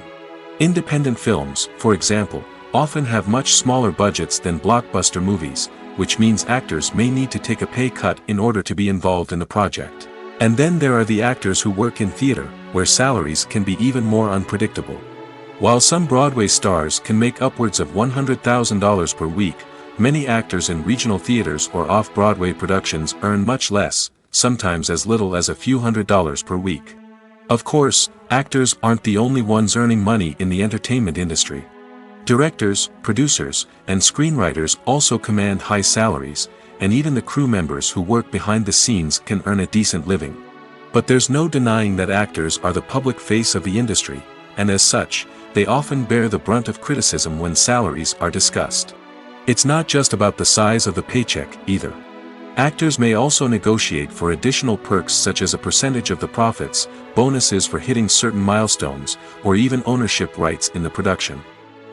Independent films, for example, often have much smaller budgets than blockbuster movies, which means actors may need to take a pay cut in order to be involved in the project. And then there are the actors who work in theater, where salaries can be even more unpredictable. While some Broadway stars can make upwards of $100,000 per week, many actors in regional theaters or off-Broadway productions earn much less, sometimes as little as a few $100s per week. Of course, actors aren't the only ones earning money in the entertainment industry. Directors, producers, and screenwriters also command high salaries, and even the crew members who work behind the scenes can earn a decent living. But there's no denying that actors are the public face of the industry, and as such, they often bear the brunt of criticism when salaries are discussed. It's not just about the size of the paycheck, either. Actors may also negotiate for additional perks such as a percentage of the profits, bonuses for hitting certain milestones, or even ownership rights in the production.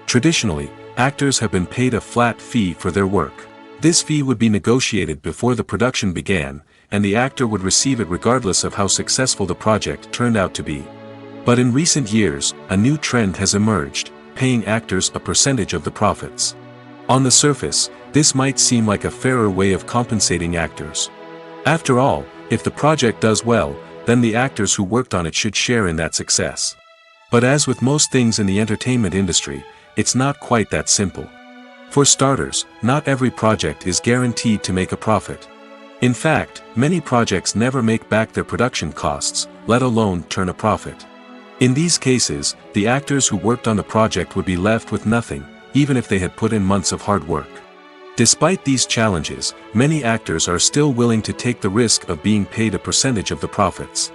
Traditionally, actors have been paid a flat fee for their work. This fee would be negotiated before the production began, and the actor would receive it regardless of how successful the project turned out to be. But in recent years, a new trend has emerged, paying actors a percentage of the profits. On the surface, this might seem like a fairer way of compensating actors. After all, if the project does well, then the actors who worked on it should share in that success. But as with most things in the entertainment industry, it's not quite that simple. For starters, not every project is guaranteed to make a profit. In fact, many projects never make back their production costs, let alone turn a profit. In these cases, the actors who worked on the project would be left with nothing, even if they had put in months of hard work. Despite these challenges, many actors are still willing to take the risk of being paid a percentage of the profits.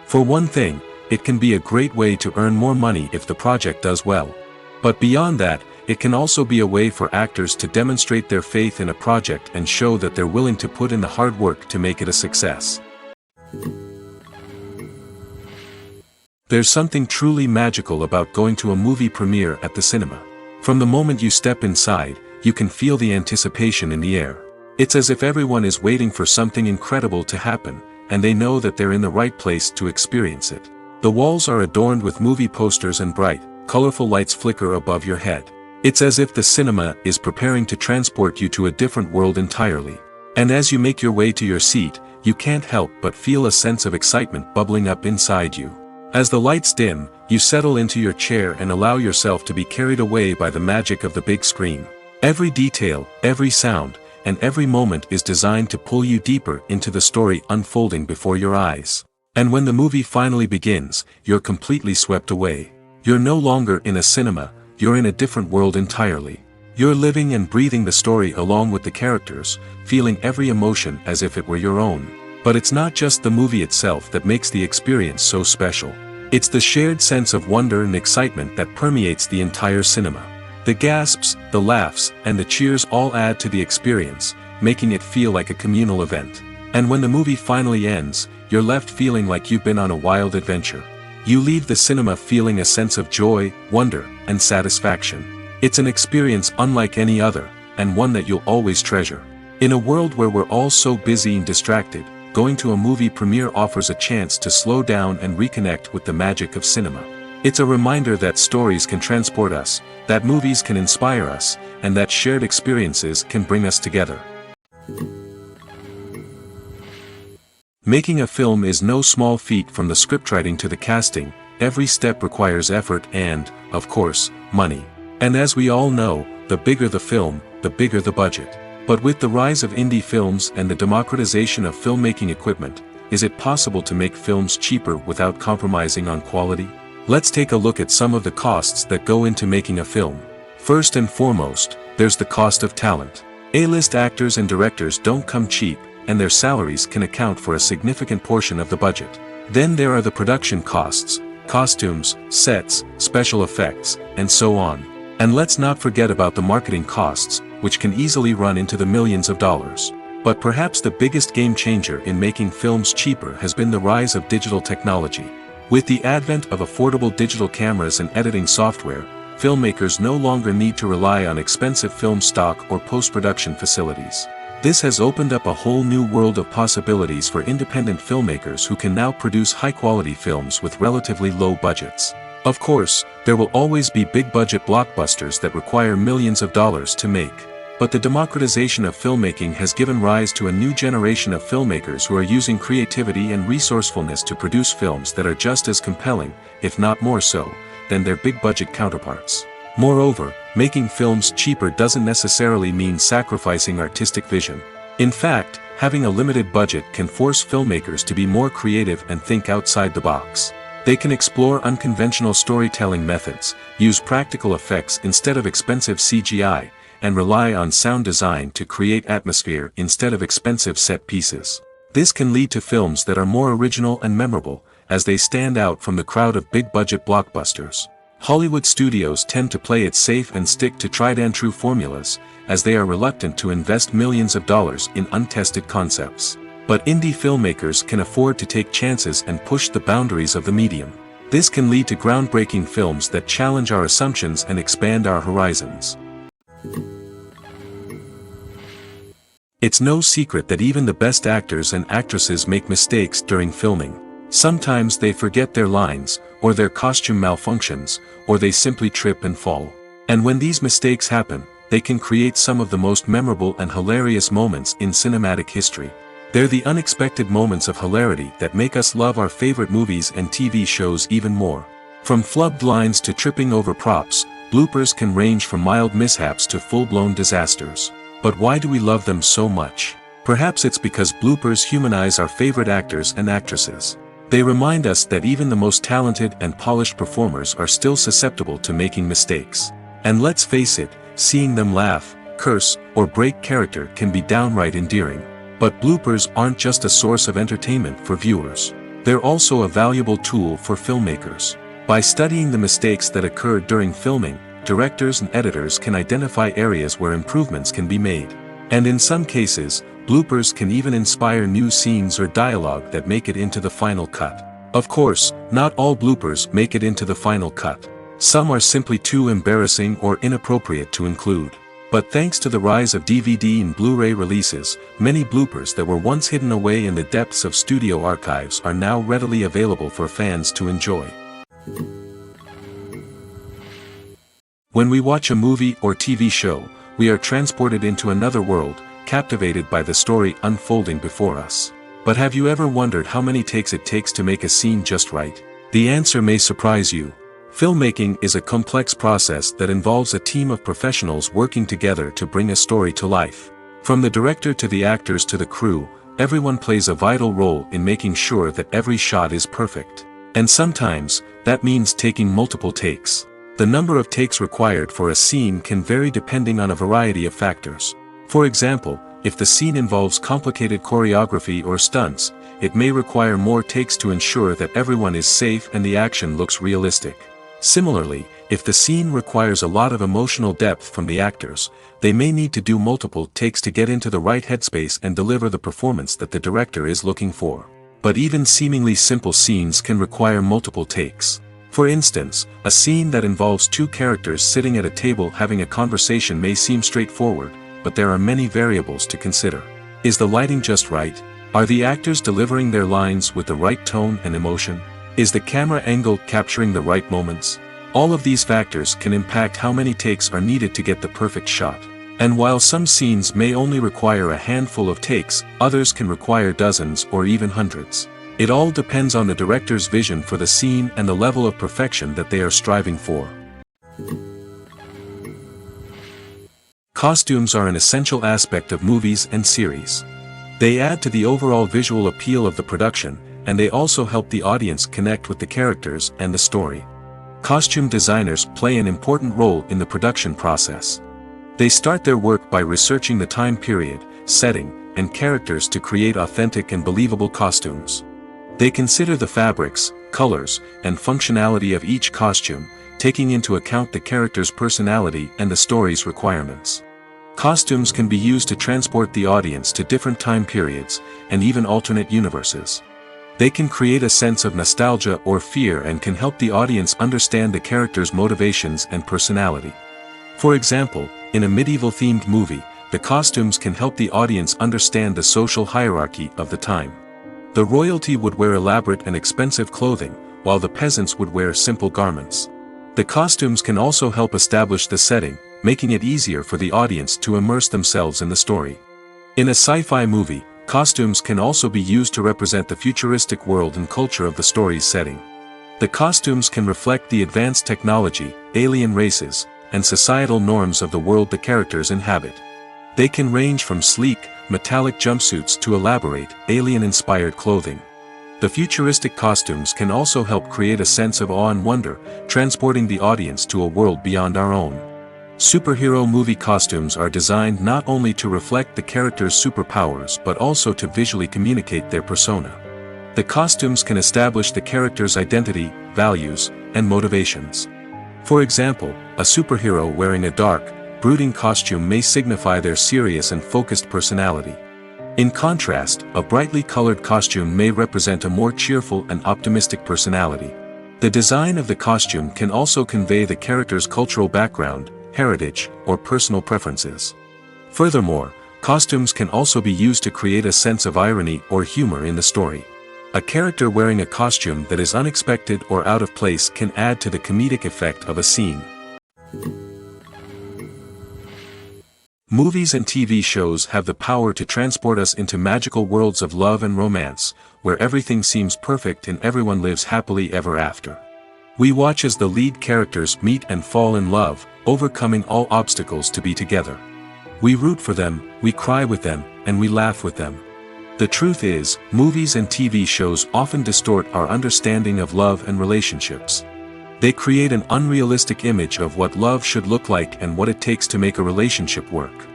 For one thing, it can be a great way to earn more money if the project does well. But beyond that, it can also be a way for actors to demonstrate their faith in a project and show that they're willing to put in the hard work to make it a success. There's something truly magical about going to a movie premiere at the cinema. From the moment you step inside, you can feel the anticipation in the air. It's as if everyone is waiting for something incredible to happen, and they know that they're in the right place to experience it. The walls are adorned with movie posters and bright, colorful lights flicker above your head. It's as if the cinema is preparing to transport you to a different world entirely. And as you make your way to your seat, you can't help but feel a sense of excitement bubbling up inside you. As the lights dim, you settle into your chair and allow yourself to be carried away by the magic of the big screen. Every detail, every sound, and every moment is designed to pull you deeper into the story unfolding before your eyes. And when the movie finally begins, you're completely swept away. You're no longer in a cinema, you're in a different world entirely. You're living and breathing the story along with the characters, feeling every emotion as if it were your own. But it's not just the movie itself that makes the experience so special. It's the shared sense of wonder and excitement that permeates the entire cinema. The gasps, the laughs, and the cheers all add to the experience, making it feel like a communal event. And when the movie finally ends, you're left feeling like you've been on a wild adventure. You leave the cinema feeling a sense of joy, wonder, and satisfaction. It's an experience unlike any other, and one that you'll always treasure. In a world where we're all so busy and distracted, going to a movie premiere offers a chance to slow down and reconnect with the magic of cinema. It's a reminder that stories can transport us, that movies can inspire us, and that shared experiences can bring us together. Making a film is no small feat. From the scriptwriting to the casting, every step requires effort and, of course, money. And as we all know, the bigger the film, the bigger the budget. But with the rise of indie films and the democratization of filmmaking equipment, is it possible to make films cheaper without compromising on quality? Let's take a look at some of the costs that go into making a film. First and foremost, there's the cost of talent. A-list actors and directors don't come cheap, and their salaries can account for a significant portion of the budget. Then there are the production costs, costumes, sets, special effects, and so on. And let's not forget about the marketing costs, which can easily run into the millions of dollars. But perhaps the biggest game changer in making films cheaper has been the rise of digital technology. With the advent of affordable digital cameras and editing software, filmmakers no longer need to rely on expensive film stock or post-production facilities. This has opened up a whole new world of possibilities for independent filmmakers who can now produce high-quality films with relatively low budgets. Of course, there will always be big-budget blockbusters that require millions of dollars to make. But the democratization of filmmaking has given rise to a new generation of filmmakers who are using creativity and resourcefulness to produce films that are just as compelling, if not more so, than their big-budget counterparts. Moreover, making films cheaper doesn't necessarily mean sacrificing artistic vision. In fact, having a limited budget can force filmmakers to be more creative and think outside the box. They can explore unconventional storytelling methods, use practical effects instead of expensive CGI, and rely on sound design to create atmosphere instead of expensive set pieces. This can lead to films that are more original and memorable, as they stand out from the crowd of big-budget blockbusters. Hollywood studios tend to play it safe and stick to tried-and-true formulas, as they are reluctant to invest millions of dollars in untested concepts. But indie filmmakers can afford to take chances and push the boundaries of the medium. This can lead to groundbreaking films that challenge our assumptions and expand our horizons. It's no secret that even the best actors and actresses make mistakes during filming. Sometimes they forget their lines, or their costume malfunctions, or they simply trip and fall. And when these mistakes happen, they can create some of the most memorable and hilarious moments in cinematic history. They're the unexpected moments of hilarity that make us love our favorite movies and TV shows even more. From flubbed lines to tripping over props, bloopers can range from mild mishaps to full-blown disasters. But why do we love them so much? Perhaps it's because bloopers humanize our favorite actors and actresses. They remind us that even the most talented and polished performers are still susceptible to making mistakes. And let's face it, seeing them laugh, curse, or break character can be downright endearing. But bloopers aren't just a source of entertainment for viewers. They're also a valuable tool for filmmakers. By studying the mistakes that occur during filming, directors and editors can identify areas where improvements can be made. And in some cases, bloopers can even inspire new scenes or dialogue that make it into the final cut. Of course, not all bloopers make it into the final cut. Some are simply too embarrassing or inappropriate to include. But thanks to the rise of DVD and Blu-ray releases, many bloopers that were once hidden away in the depths of studio archives are now readily available for fans to enjoy. When we watch a movie or TV show, we are transported into another world, captivated by the story unfolding before us. But have you ever wondered how many takes it takes to make a scene just right? The answer may surprise you. Filmmaking is a complex process that involves a team of professionals working together to bring a story to life. From the director to the actors to the crew, everyone plays a vital role in making sure that every shot is perfect. And sometimes, that means taking multiple takes. The number of takes required for a scene can vary depending on a variety of factors. For example, if the scene involves complicated choreography or stunts, it may require more takes to ensure that everyone is safe and the action looks realistic. Similarly, if the scene requires a lot of emotional depth from the actors, they may need to do multiple takes to get into the right headspace and deliver the performance that the director is looking for. But even seemingly simple scenes can require multiple takes. For instance, a scene that involves two characters sitting at a table having a conversation may seem straightforward, but there are many variables to consider. Is the lighting just right? Are the actors delivering their lines with the right tone and emotion? Is the camera angle capturing the right moments? All of these factors can impact how many takes are needed to get the perfect shot. And while some scenes may only require a handful of takes, others can require dozens or even hundreds. It all depends on the director's vision for the scene and the level of perfection that they are striving for. Costumes are an essential aspect of movies and series. They add to the overall visual appeal of the production, and they also help the audience connect with the characters and the story. Costume designers play an important role in the production process. They start their work by researching the time period, setting, and characters to create authentic and believable costumes. They consider the fabrics, colors, and functionality of each costume, taking into account the character's personality and the story's requirements. Costumes can be used to transport the audience to different time periods, and even alternate universes. They can create a sense of nostalgia or fear and can help the audience understand the character's motivations and personality. For example, in a medieval-themed movie, the costumes can help the audience understand the social hierarchy of the time. The royalty would wear elaborate and expensive clothing, while the peasants would wear simple garments. The costumes can also help establish the setting, making it easier for the audience to immerse themselves in the story. In a sci-fi movie, costumes can also be used to represent the futuristic world and culture of the story's setting. The costumes can reflect the advanced technology, alien races, and societal norms of the world the characters inhabit. They can range from sleek, metallic jumpsuits to elaborate, alien-inspired clothing. The futuristic costumes can also help create a sense of awe and wonder, transporting the audience to a world beyond our own. Superhero movie costumes are designed not only to reflect the character's superpowers but also to visually communicate their persona. The costumes can establish the character's identity, values, and motivations. For example, a superhero wearing a dark, brooding costume may signify their serious and focused personality. In contrast, a brightly colored costume may represent a more cheerful and optimistic personality. The design of the costume can also convey the character's cultural background, heritage, or personal preferences. Furthermore, costumes can also be used to create a sense of irony or humor in the story. A character wearing a costume that is unexpected or out of place can add to the comedic effect of a scene. Movies and TV shows have the power to transport us into magical worlds of love and romance, where everything seems perfect and everyone lives happily ever after. We watch as the lead characters meet and fall in love, overcoming all obstacles to be together. We root for them, we cry with them, and we laugh with them. The truth is, movies and TV shows often distort our understanding of love and relationships. They create an unrealistic image of what love should look like and what it takes to make a relationship work.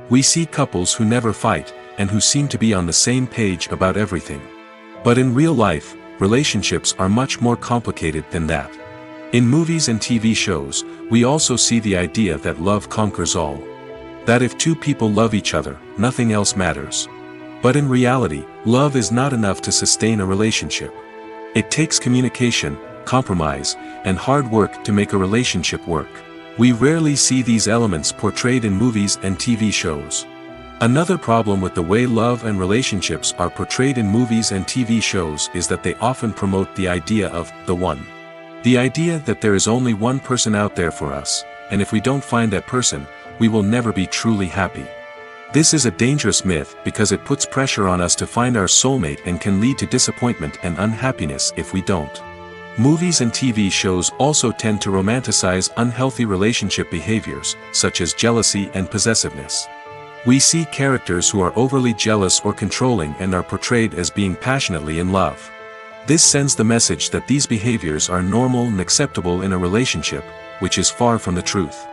We see couples who never fight, and who seem to be on the same page about everything. But in real life, relationships are much more complicated than that. In movies and TV shows, we also see the idea that love conquers all. That if two people love each other, nothing else matters. But in reality, love is not enough to sustain a relationship. It takes communication, compromise, and hard work to make a relationship work. We rarely see these elements portrayed in movies and TV shows. Another problem with the way love and relationships are portrayed in movies and TV shows is that they often promote the idea of the one. The idea that there is only one person out there for us, and if we don't find that person, we will never be truly happy. This is a dangerous myth because it puts pressure on us to find our soulmate and can lead to disappointment and unhappiness if we don't. Movies and TV shows also tend to romanticize unhealthy relationship behaviors, such as jealousy and possessiveness. We see characters who are overly jealous or controlling and are portrayed as being passionately in love. This sends the message that these behaviors are normal and acceptable in a relationship, which is far from the truth.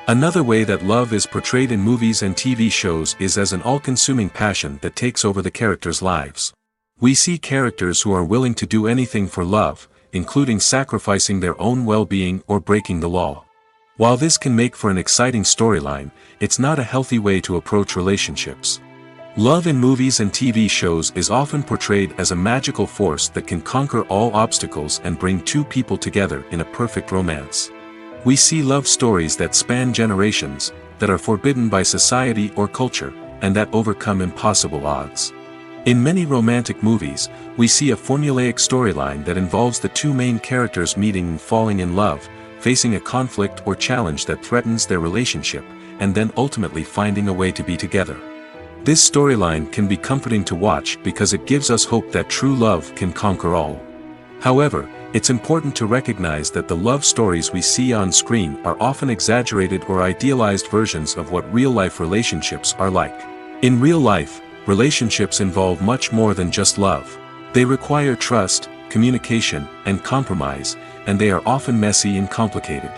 Another way that love is portrayed in movies and TV shows is as an all-consuming passion that takes over the characters' lives. We see characters who are willing to do anything for love, including sacrificing their own well-being or breaking the law. While this can make for an exciting storyline, it's not a healthy way to approach relationships. Love in movies and TV shows is often portrayed as a magical force that can conquer all obstacles and bring two people together in a perfect romance. We see love stories that span generations, that are forbidden by society or culture, and that overcome impossible odds. In many romantic movies, we see a formulaic storyline that involves the two main characters meeting and falling in love, facing a conflict or challenge that threatens their relationship, and then ultimately finding a way to be together. This storyline can be comforting to watch because it gives us hope that true love can conquer all. However, it's important to recognize that the love stories we see on screen are often exaggerated or idealized versions of what real-life relationships are like. In real life, relationships involve much more than just love. They require trust, communication, and compromise, and they are often messy and complicated.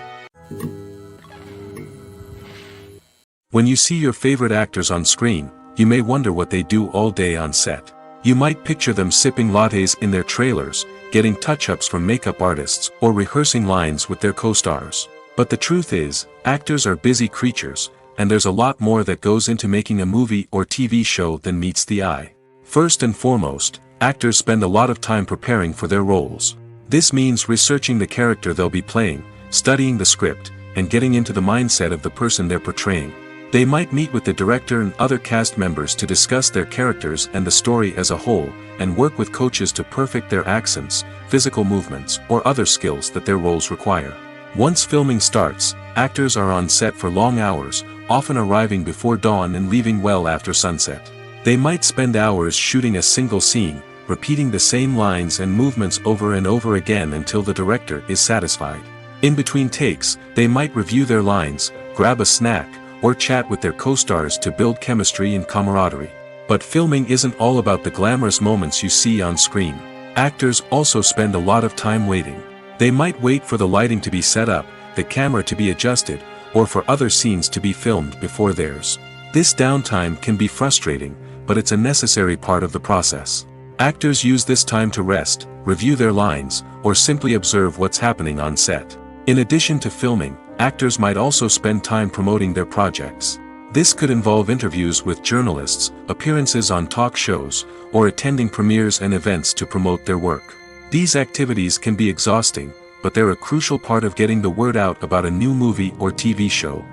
When you see your favorite actors on screen, you may wonder what they do all day on set. You might picture them sipping lattes in their trailers, getting touch-ups from makeup artists, or rehearsing lines with their co-stars. But the truth is, actors are busy creatures, and there's a lot more that goes into making a movie or TV show than meets the eye. First and foremost, actors spend a lot of time preparing for their roles. This means researching the character they'll be playing, studying the script, and getting into the mindset of the person they're portraying. They might meet with the director and other cast members to discuss their characters and the story as a whole, and work with coaches to perfect their accents, physical movements, or other skills that their roles require. Once filming starts, actors are on set for long hours, often arriving before dawn and leaving well after sunset. They might spend hours shooting a single scene, repeating the same lines and movements over and over again until the director is satisfied. In between takes, they might review their lines, grab a snack, or chat with their co-stars to build chemistry and camaraderie. But filming isn't all about the glamorous moments you see on screen. Actors also spend a lot of time waiting. They might wait for the lighting to be set up, the camera to be adjusted, or for other scenes to be filmed before theirs. This downtime can be frustrating, but it's a necessary part of the process. Actors use this time to rest, review their lines, or simply observe what's happening on set. In addition to filming, actors might also spend time promoting their projects. This could involve interviews with journalists, appearances on talk shows, or attending premieres and events to promote their work. These activities can be exhausting, but they're a crucial part of getting the word out about a new movie or TV show.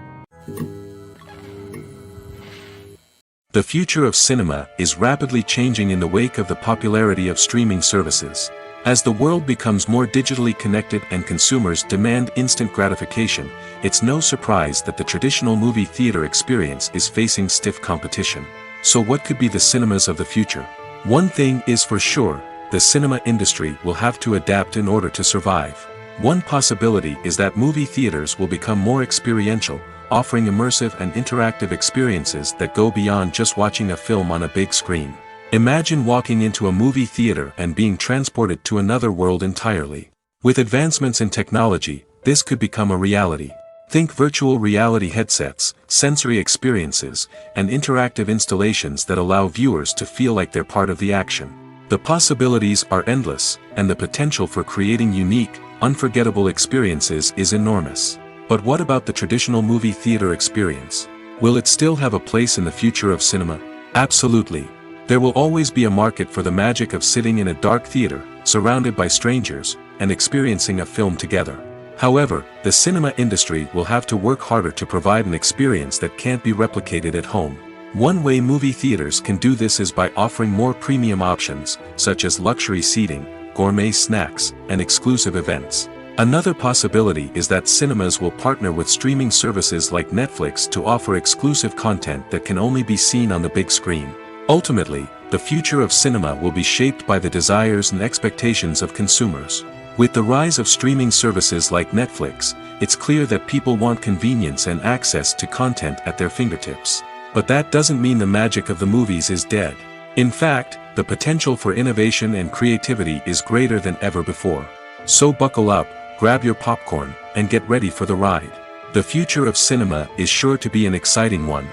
The future of cinema is rapidly changing in the wake of the popularity of streaming services. As the world becomes more digitally connected and consumers demand instant gratification, it's no surprise that the traditional movie theater experience is facing stiff competition. So what could be the cinemas of the future? One thing is for sure, the cinema industry will have to adapt in order to survive. One possibility is that movie theaters will become more experiential, offering immersive and interactive experiences that go beyond just watching a film on a big screen. Imagine walking into a movie theater and being transported to another world entirely. With advancements in technology, this could become a reality. Think virtual reality headsets, sensory experiences, and interactive installations that allow viewers to feel like they're part of the action. The possibilities are endless, and the potential for creating unique, unforgettable experiences is enormous. But what about the traditional movie theater experience? Will it still have a place in the future of cinema? Absolutely. There will always be a market for the magic of sitting in a dark theater, surrounded by strangers, and experiencing a film together. However, the cinema industry will have to work harder to provide an experience that can't be replicated at home. One way movie theaters can do this is by offering more premium options, such as luxury seating, gourmet snacks, and exclusive events. Another possibility is that cinemas will partner with streaming services like Netflix to offer exclusive content that can only be seen on the big screen. Ultimately, the future of cinema will be shaped by the desires and expectations of consumers. With the rise of streaming services like Netflix, it's clear that people want convenience and access to content at their fingertips. But that doesn't mean the magic of the movies is dead. In fact, the potential for innovation and creativity is greater than ever before. So buckle up, grab your popcorn, and get ready for the ride. The future of cinema is sure to be an exciting one.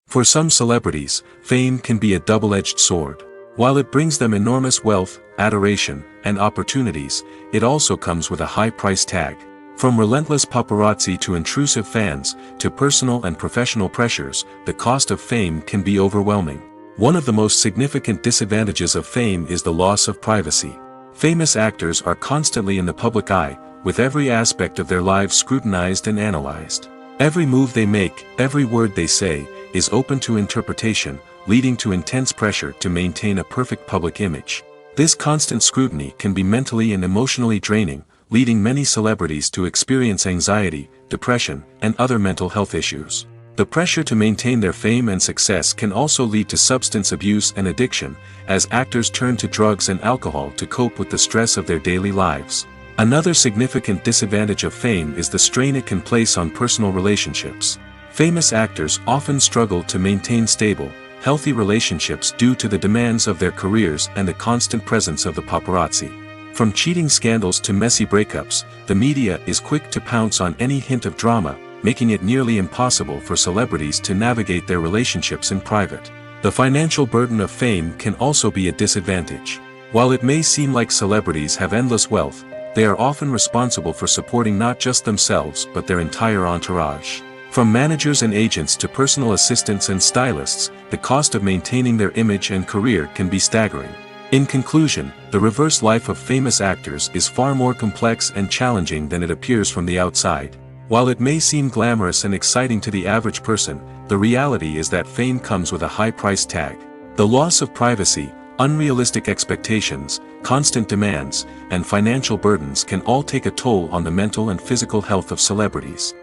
For some celebrities, fame can be a double-edged sword. While it brings them enormous wealth, adoration, and opportunities, it also comes with a high price tag. From relentless paparazzi to intrusive fans, to personal and professional pressures, the cost of fame can be overwhelming. One of the most significant disadvantages of fame is the loss of privacy. Famous actors are constantly in the public eye, with every aspect of their lives scrutinized and analyzed. Every move they make, every word they say, is open to interpretation, leading to intense pressure to maintain a perfect public image. This constant scrutiny can be mentally and emotionally draining, leading many celebrities to experience anxiety, depression, and other mental health issues. The pressure to maintain their fame and success can also lead to substance abuse and addiction, as actors turn to drugs and alcohol to cope with the stress of their daily lives. Another significant disadvantage of fame is the strain it can place on personal relationships. Famous actors often struggle to maintain stable, healthy relationships due to the demands of their careers and the constant presence of the paparazzi. From cheating scandals to messy breakups, the media is quick to pounce on any hint of drama, making it nearly impossible for celebrities to navigate their relationships in private. The financial burden of fame can also be a disadvantage. While it may seem like celebrities have endless wealth, they are often responsible for supporting not just themselves but their entire entourage. From managers and agents to personal assistants and stylists, the cost of maintaining their image and career can be staggering. In conclusion, the reverse life of famous actors is far more complex and challenging than it appears from the outside. While it may seem glamorous and exciting to the average person, the reality is that fame comes with a high price tag. The loss of privacy, unrealistic expectations, constant demands, and financial burdens can all take a toll on the mental and physical health of celebrities.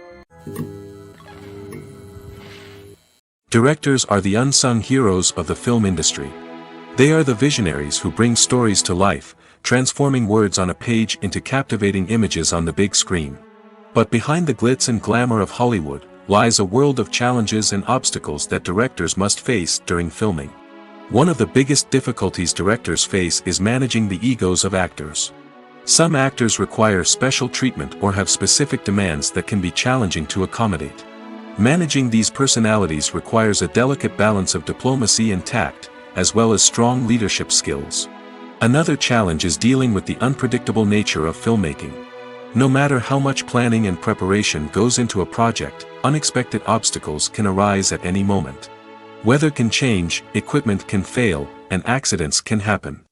Directors are the unsung heroes of the film industry. They are the visionaries who bring stories to life, transforming words on a page into captivating images on the big screen. But behind the glitz and glamour of Hollywood, lies a world of challenges and obstacles that directors must face during filming. One of the biggest difficulties directors face is managing the egos of actors. Some actors require special treatment or have specific demands that can be challenging to accommodate. Managing these personalities requires a delicate balance of diplomacy and tact, as well as strong leadership skills. Another challenge is dealing with the unpredictable nature of filmmaking. No matter how much planning and preparation goes into a project, unexpected obstacles can arise at any moment. Weather can change, equipment can fail, and accidents can happen.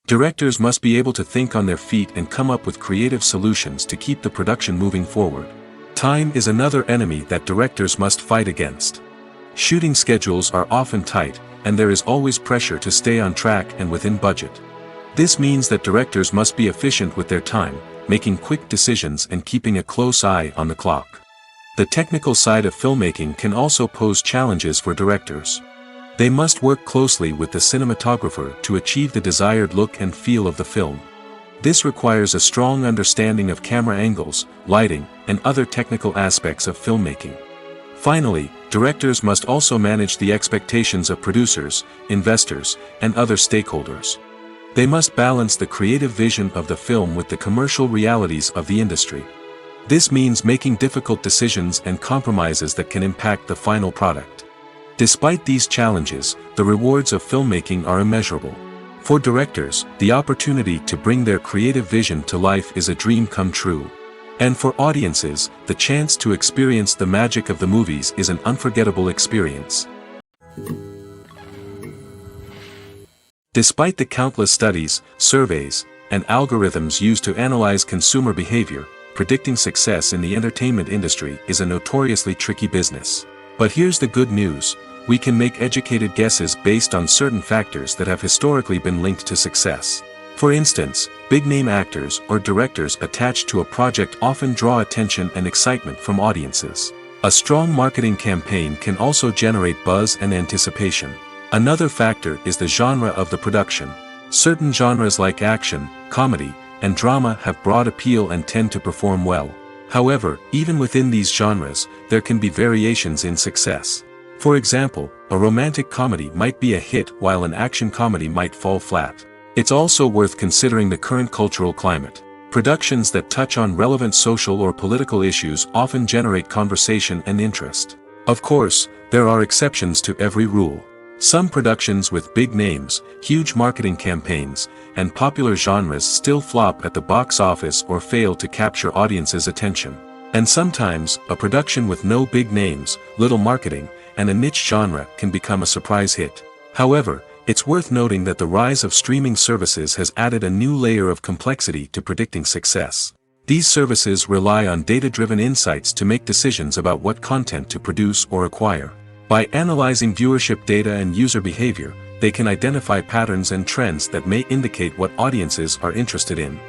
Directors must be able to think on their feet and come up with creative solutions to keep the production moving forward. Time is another enemy that directors must fight against. Shooting schedules are often tight, and there is always pressure to stay on track and within budget. This means that directors must be efficient with their time, making quick decisions and keeping a close eye on the clock. The technical side of filmmaking can also pose challenges for directors. They must work closely with the cinematographer to achieve the desired look and feel of the film. This requires a strong understanding of camera angles, lighting, and other technical aspects of filmmaking. Finally, directors must also manage the expectations of producers, investors, and other stakeholders. They must balance the creative vision of the film with the commercial realities of the industry. This means making difficult decisions and compromises that can impact the final product. Despite these challenges, the rewards of filmmaking are immeasurable. For directors, the opportunity to bring their creative vision to life is a dream come true. And for audiences, the chance to experience the magic of the movies is an unforgettable experience. Despite the countless studies, surveys, and algorithms used to analyze consumer behavior, predicting success in the entertainment industry is a notoriously tricky business. But here's the good news: we can make educated guesses based on certain factors that have historically been linked to success. For instance, big-name actors or directors attached to a project often draw attention and excitement from audiences. A strong marketing campaign can also generate buzz and anticipation. Another factor is the genre of the production. Certain genres like action, comedy, and drama have broad appeal and tend to perform well. However, even within these genres, there can be variations in success. For example, a romantic comedy might be a hit while an action comedy might fall flat. It's also worth considering the current cultural climate. Productions that touch on relevant social or political issues often generate conversation and interest. Of course, there are exceptions to every rule. Some productions with big names, huge marketing campaigns, and popular genres still flop at the box office or fail to capture audiences' attention. And sometimes, a production with no big names, little marketing, and a niche genre can become a surprise hit. However, it's worth noting that the rise of streaming services has added a new layer of complexity to predicting success. These services rely on data-driven insights to make decisions about what content to produce or acquire. By analyzing viewership data and user behavior, they can identify patterns and trends that may indicate what audiences are interested in.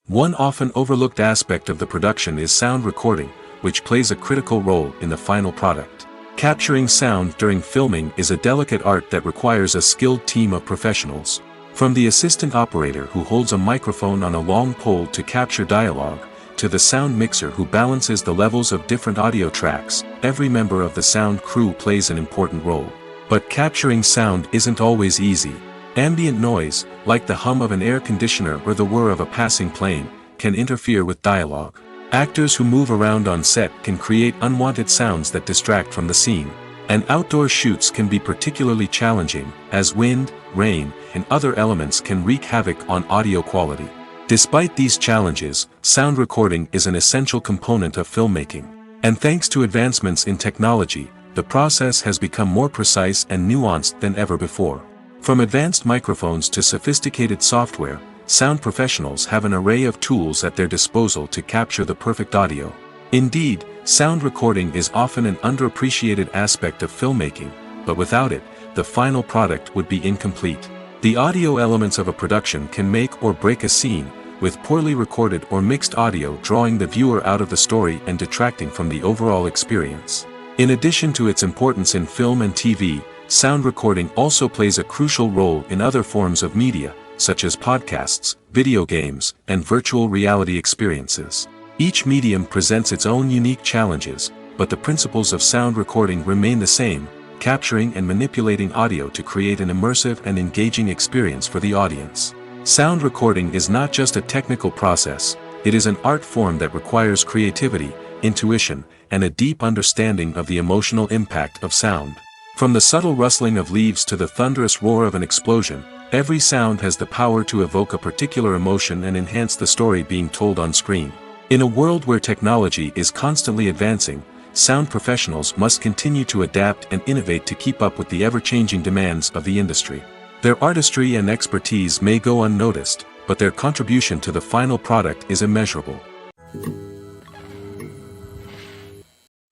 One often overlooked aspect of the production is sound recording, which plays a critical role in the final product. Capturing sound during filming is a delicate art that requires a skilled team of professionals. From the assistant operator who holds a microphone on a long pole to capture dialogue, to the sound mixer who balances the levels of different audio tracks, every member of the sound crew plays an important role. But capturing sound isn't always easy. Ambient noise, like the hum of an air conditioner or the whir of a passing plane, can interfere with dialogue. Actors who move around on set can create unwanted sounds that distract from the scene. And outdoor shoots can be particularly challenging, as wind, rain, and other elements can wreak havoc on audio quality. Despite these challenges, sound recording is an essential component of filmmaking. And thanks to advancements in technology, the process has become more precise and nuanced than ever before. From advanced microphones to sophisticated software, sound professionals have an array of tools at their disposal to capture the perfect audio. Indeed, sound recording is often an underappreciated aspect of filmmaking, but without it, the final product would be incomplete. The audio elements of a production can make or break a scene, with poorly recorded or mixed audio drawing the viewer out of the story and detracting from the overall experience. In addition to its importance in film and TV, sound recording also plays a crucial role in other forms of media, such as podcasts, video games, and virtual reality experiences. Each medium presents its own unique challenges, but the principles of sound recording remain the same: capturing and manipulating audio to create an immersive and engaging experience for the audience. Sound recording is not just a technical process, it is an art form that requires creativity, intuition, and a deep understanding of the emotional impact of sound. From the subtle rustling of leaves to the thunderous roar of an explosion, every sound has the power to evoke a particular emotion and enhance the story being told on screen. In a world where technology is constantly advancing, sound professionals must continue to adapt and innovate to keep up with the ever-changing demands of the industry. Their artistry and expertise may go unnoticed, but their contribution to the final product is immeasurable.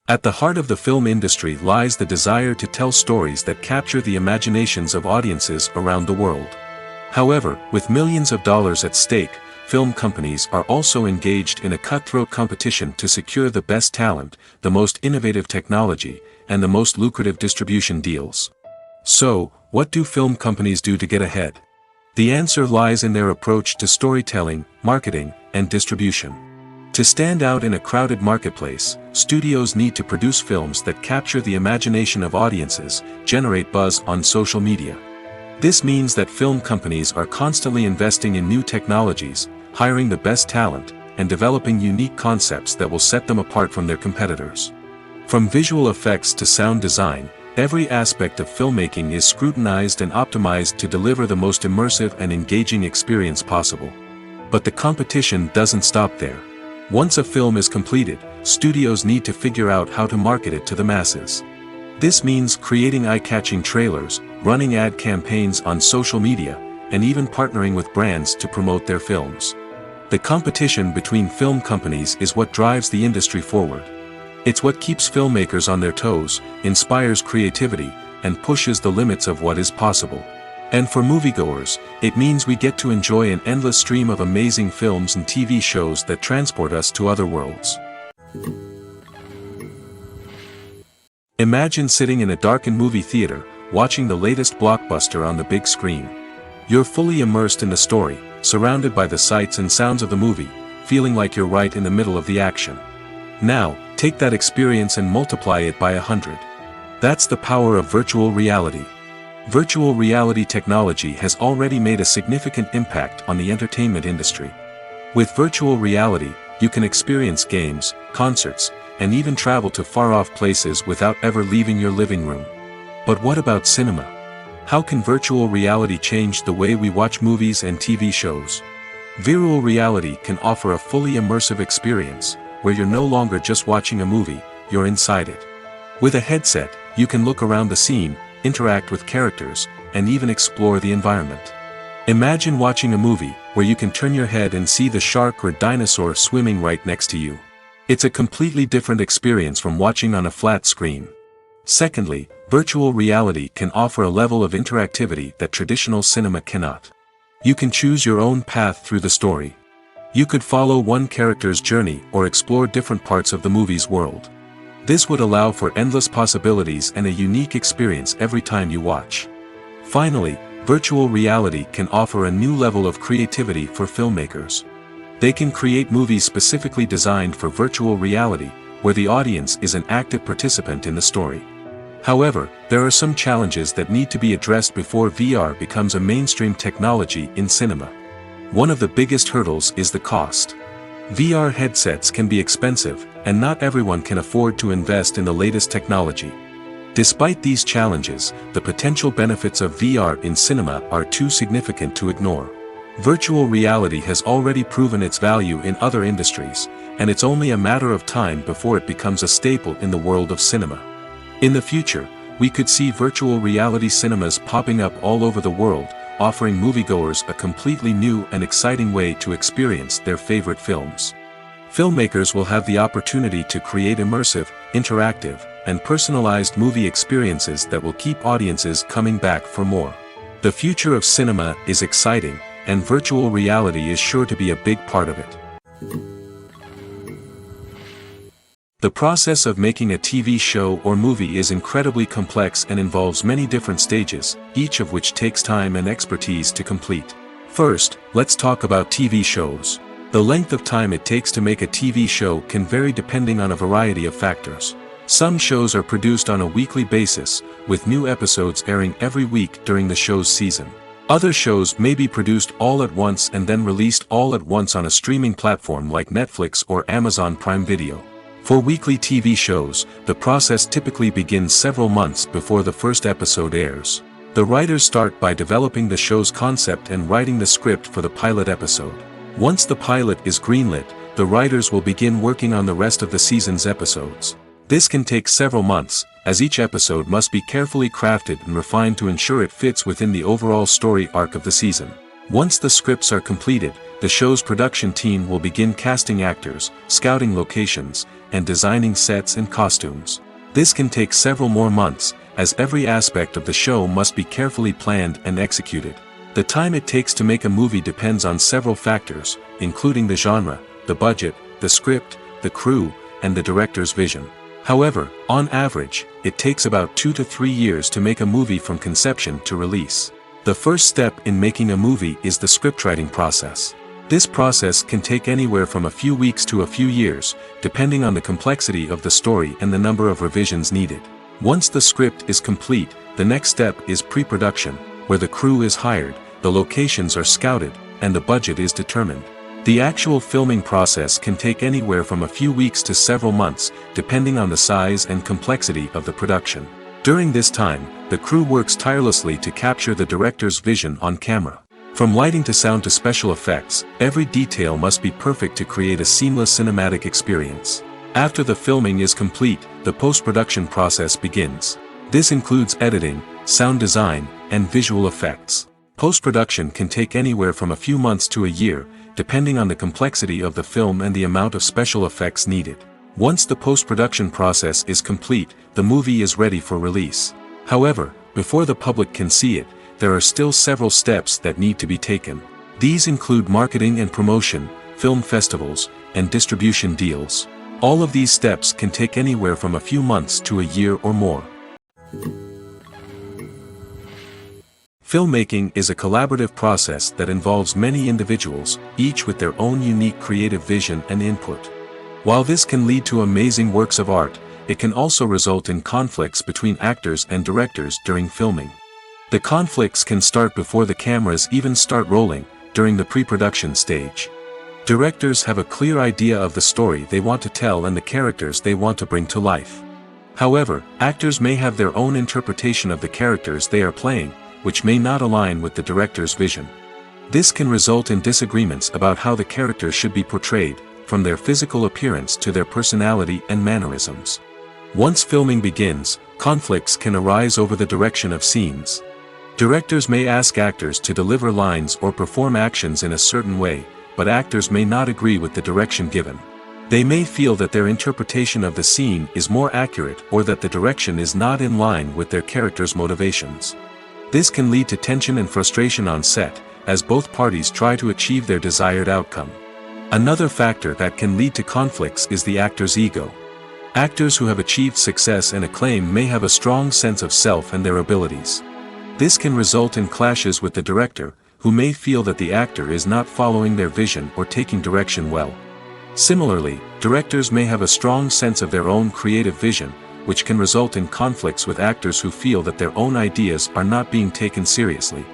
At the heart of the film industry lies the desire to tell stories that capture the imaginations of audiences around the world. However, with millions of dollars at stake, film companies are also engaged in a cutthroat competition to secure the best talent, the most innovative technology, and the most lucrative distribution deals. So, what do film companies do to get ahead? The answer lies in their approach to storytelling, marketing, and distribution. To stand out in a crowded marketplace, studios need to produce films that capture the imagination of audiences, generate buzz on social media. This means that film companies are constantly investing in new technologies, hiring the best talent, and developing unique concepts that will set them apart from their competitors. From visual effects to sound design, every aspect of filmmaking is scrutinized and optimized to deliver the most immersive and engaging experience possible. But the competition doesn't stop there. Once a film is completed, studios need to figure out how to market it to the masses. This means creating eye-catching trailers, running ad campaigns on social media, and even partnering with brands to promote their films. The competition between film companies is what drives the industry forward. It's what keeps filmmakers on their toes, inspires creativity, and pushes the limits of what is possible. And for moviegoers, it means we get to enjoy an endless stream of amazing films and TV shows that transport us to other worlds. Imagine sitting in a darkened movie theater, watching the latest blockbuster on the big screen. You're fully immersed in the story, surrounded by the sights and sounds of the movie, feeling like you're right in the middle of the action. Now, take that experience and multiply it by 100. That's the power of virtual reality. Virtual reality technology has already made a significant impact on the entertainment industry. With virtual reality, you can experience games, concerts, and even travel to far-off places without ever leaving your living room. But what about cinema? How can virtual reality change the way we watch movies and TV shows? Virtual reality can offer a fully immersive experience, where you're no longer just watching a movie, you're inside it. With a headset, you can look around the scene, interact with characters, and even explore the environment. Imagine watching a movie where you can turn your head and see the shark or dinosaur swimming right next to you. It's a completely different experience from watching on a flat screen. Secondly, virtual reality can offer a level of interactivity that traditional cinema cannot. You can choose your own path through the story. You could follow one character's journey or explore different parts of the movie's world. This would allow for endless possibilities and a unique experience every time you watch. Finally, virtual reality can offer a new level of creativity for filmmakers. They can create movies specifically designed for virtual reality, where the audience is an active participant in the story. However, there are some challenges that need to be addressed before VR becomes a mainstream technology in cinema. One of the biggest hurdles is the cost. VR headsets can be expensive, and not everyone can afford to invest in the latest technology. Despite these challenges, the potential benefits of VR in cinema are too significant to ignore. Virtual reality has already proven its value in other industries, and it's only a matter of time before it becomes a staple in the world of cinema. In the future, we could see virtual reality cinemas popping up all over the world, offering moviegoers a completely new and exciting way to experience their favorite films. Filmmakers will have the opportunity to create immersive, interactive, and personalized movie experiences that will keep audiences coming back for more. The future of cinema is exciting, and virtual reality is sure to be a big part of it. The process of making a TV show or movie is incredibly complex and involves many different stages, each of which takes time and expertise to complete. First, let's talk about TV shows. The length of time it takes to make a TV show can vary depending on a variety of factors. Some shows are produced on a weekly basis, with new episodes airing every week during the show's season. Other shows may be produced all at once and then released all at once on a streaming platform like Netflix or Amazon Prime Video. For weekly TV shows, the process typically begins several months before the first episode airs. The writers start by developing the show's concept and writing the script for the pilot episode. Once the pilot is greenlit, the writers will begin working on the rest of the season's episodes. This can take several months, as each episode must be carefully crafted and refined to ensure it fits within the overall story arc of the season. Once the scripts are completed, the show's production team will begin casting actors, scouting locations, and designing sets and costumes. This can take several more months, as every aspect of the show must be carefully planned and executed. The time it takes to make a movie depends on several factors, including the genre, the budget, the script, the crew, and the director's vision. However, on average, it takes about 2 to 3 years to make a movie from conception to release. The first step in making a movie is the scriptwriting process. This process can take anywhere from a few weeks to a few years, depending on the complexity of the story and the number of revisions needed. Once the script is complete, the next step is pre-production, where the crew is hired, the locations are scouted, and the budget is determined. The actual filming process can take anywhere from a few weeks to several months, depending on the size and complexity of the production. During this time, the crew works tirelessly to capture the director's vision on camera. From lighting to sound to special effects, every detail must be perfect to create a seamless cinematic experience. After the filming is complete, the post-production process begins. This includes editing, sound design, and visual effects. Post-production can take anywhere from a few months to a year, depending on the complexity of the film and the amount of special effects needed. Once the post-production process is complete, the movie is ready for release. However, before the public can see it, there are still several steps that need to be taken. These include marketing and promotion, film festivals, and distribution deals. All of these steps can take anywhere from a few months to a year or more. Filmmaking is a collaborative process that involves many individuals, each with their own unique creative vision and input. While this can lead to amazing works of art, it can also result in conflicts between actors and directors during filming. The conflicts can start before the cameras even start rolling, during the pre-production stage. Directors have a clear idea of the story they want to tell and the characters they want to bring to life. However, actors may have their own interpretation of the characters they are playing, which may not align with the director's vision. This can result in disagreements about how the characters should be portrayed, from their physical appearance to their personality and mannerisms. Once filming begins, conflicts can arise over the direction of scenes. Directors may ask actors to deliver lines or perform actions in a certain way, but actors may not agree with the direction given. They may feel that their interpretation of the scene is more accurate or that the direction is not in line with their character's motivations. This can lead to tension and frustration on set, as both parties try to achieve their desired outcome. Another factor that can lead to conflicts is the actor's ego. Actors who have achieved success and acclaim may have a strong sense of self and their abilities. This can result in clashes with the director, who may feel that the actor is not following their vision or taking direction well. Similarly, directors may have a strong sense of their own creative vision, which can result in conflicts with actors who feel that their own ideas are not being taken seriously.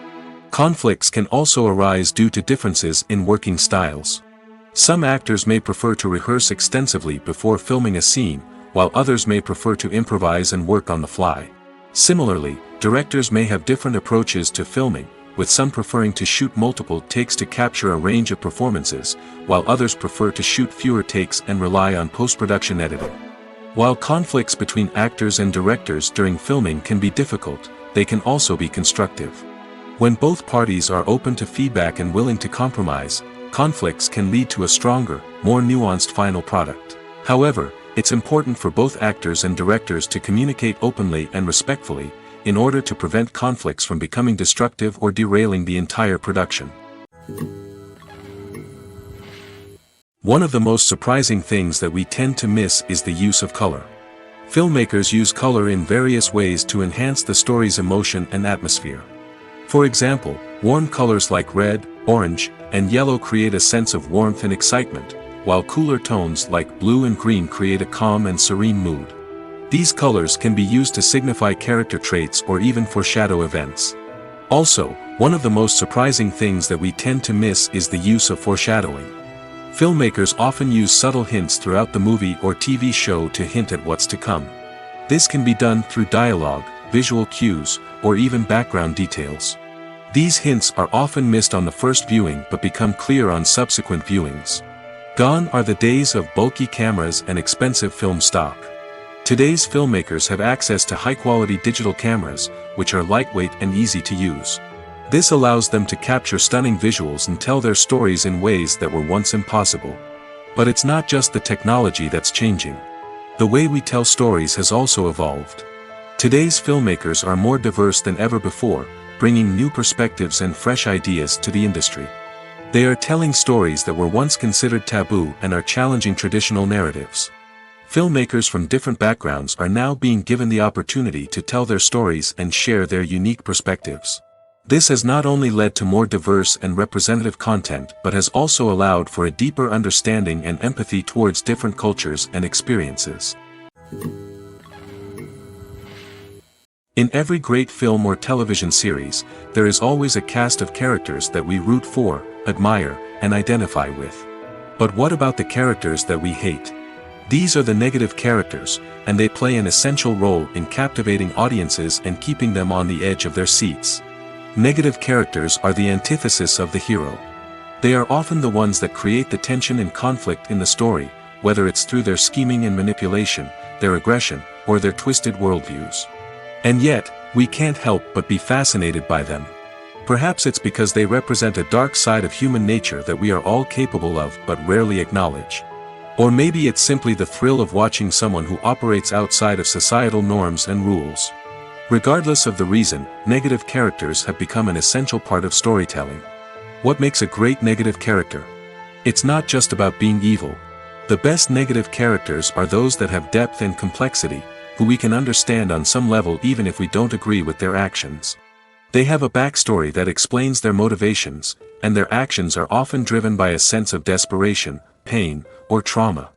Conflicts can also arise due to differences in working styles. Some actors may prefer to rehearse extensively before filming a scene, while others may prefer to improvise and work on the fly. Similarly, directors may have different approaches to filming, with some preferring to shoot multiple takes to capture a range of performances, while others prefer to shoot fewer takes and rely on post-production editing. While conflicts between actors and directors during filming can be difficult, they can also be constructive. When both parties are open to feedback and willing to compromise, conflicts can lead to a stronger, more nuanced final product. However, it's important for both actors and directors to communicate openly and respectfully, in order to prevent conflicts from becoming destructive or derailing the entire production. One of the most surprising things that we tend to miss is the use of color. Filmmakers use color in various ways to enhance the story's emotion and atmosphere. For example, warm colors like red, orange, and yellow create a sense of warmth and excitement, while cooler tones like blue and green create a calm and serene mood. These colors can be used to signify character traits or even foreshadow events. Also, one of the most surprising things that we tend to miss is the use of foreshadowing. Filmmakers often use subtle hints throughout the movie or TV show to hint at what's to come. This can be done through dialogue, visual cues, or even background details. These hints are often missed on the first viewing but become clear on subsequent viewings. Gone are the days of bulky cameras and expensive film stock. Today's filmmakers have access to high-quality digital cameras, which are lightweight and easy to use. This allows them to capture stunning visuals and tell their stories in ways that were once impossible. But it's not just the technology that's changing. The way we tell stories has also evolved. Today's filmmakers are more diverse than ever before, bringing new perspectives and fresh ideas to the industry. They are telling stories that were once considered taboo and are challenging traditional narratives. Filmmakers from different backgrounds are now being given the opportunity to tell their stories and share their unique perspectives. This has not only led to more diverse and representative content but has also allowed for a deeper understanding and empathy towards different cultures and experiences. In every great film or television series, there is always a cast of characters that we root for, admire, and identify with. But what about the characters that we hate? These are the negative characters, and they play an essential role in captivating audiences and keeping them on the edge of their seats. Negative characters are the antithesis of the hero. They are often the ones that create the tension and conflict in the story, whether it's through their scheming and manipulation, their aggression, or their twisted worldviews. And yet, we can't help but be fascinated by them. Perhaps it's because they represent a dark side of human nature that we are all capable of but rarely acknowledge. Or maybe it's simply the thrill of watching someone who operates outside of societal norms and rules. Regardless of the reason, negative characters have become an essential part of storytelling. What makes a great negative character? It's not just about being evil. The best negative characters are those that have depth and complexity, who we can understand on some level even if we don't agree with their actions. They have a backstory that explains their motivations, and their actions are often driven by a sense of desperation, pain, or trauma.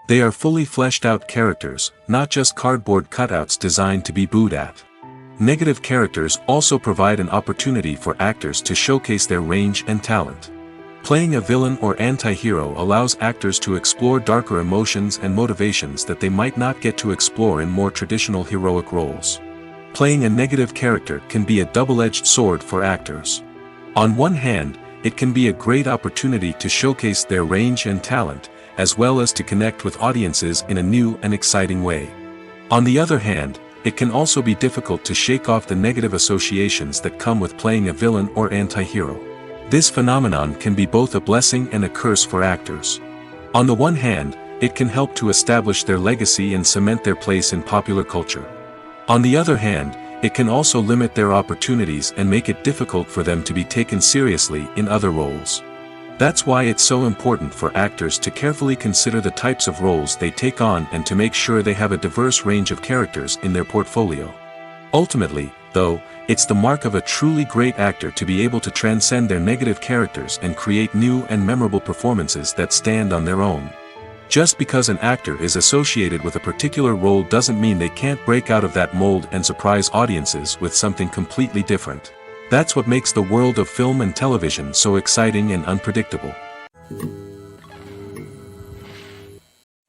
They are fully fleshed out characters, not just cardboard cutouts designed to be booed at. Negative characters also provide an opportunity for actors to showcase their range and talent. Playing a villain or anti-hero allows actors to explore darker emotions and motivations that they might not get to explore in more traditional heroic roles. Playing a negative character can be a double-edged sword for actors. On one hand, it can be a great opportunity to showcase their range and talent, as well as to connect with audiences in a new and exciting way. On the other hand, it can also be difficult to shake off the negative associations that come with playing a villain or anti-hero. This phenomenon can be both a blessing and a curse for actors. On the one hand, it can help to establish their legacy and cement their place in popular culture. On the other hand, it can also limit their opportunities and make it difficult for them to be taken seriously in other roles. That's why it's so important for actors to carefully consider the types of roles they take on and to make sure they have a diverse range of characters in their portfolio. Ultimately, though, it's the mark of a truly great actor to be able to transcend their negative characters and create new and memorable performances that stand on their own. Just because an actor is associated with a particular role doesn't mean they can't break out of that mold and surprise audiences with something completely different. That's what makes the world of film and television so exciting and unpredictable.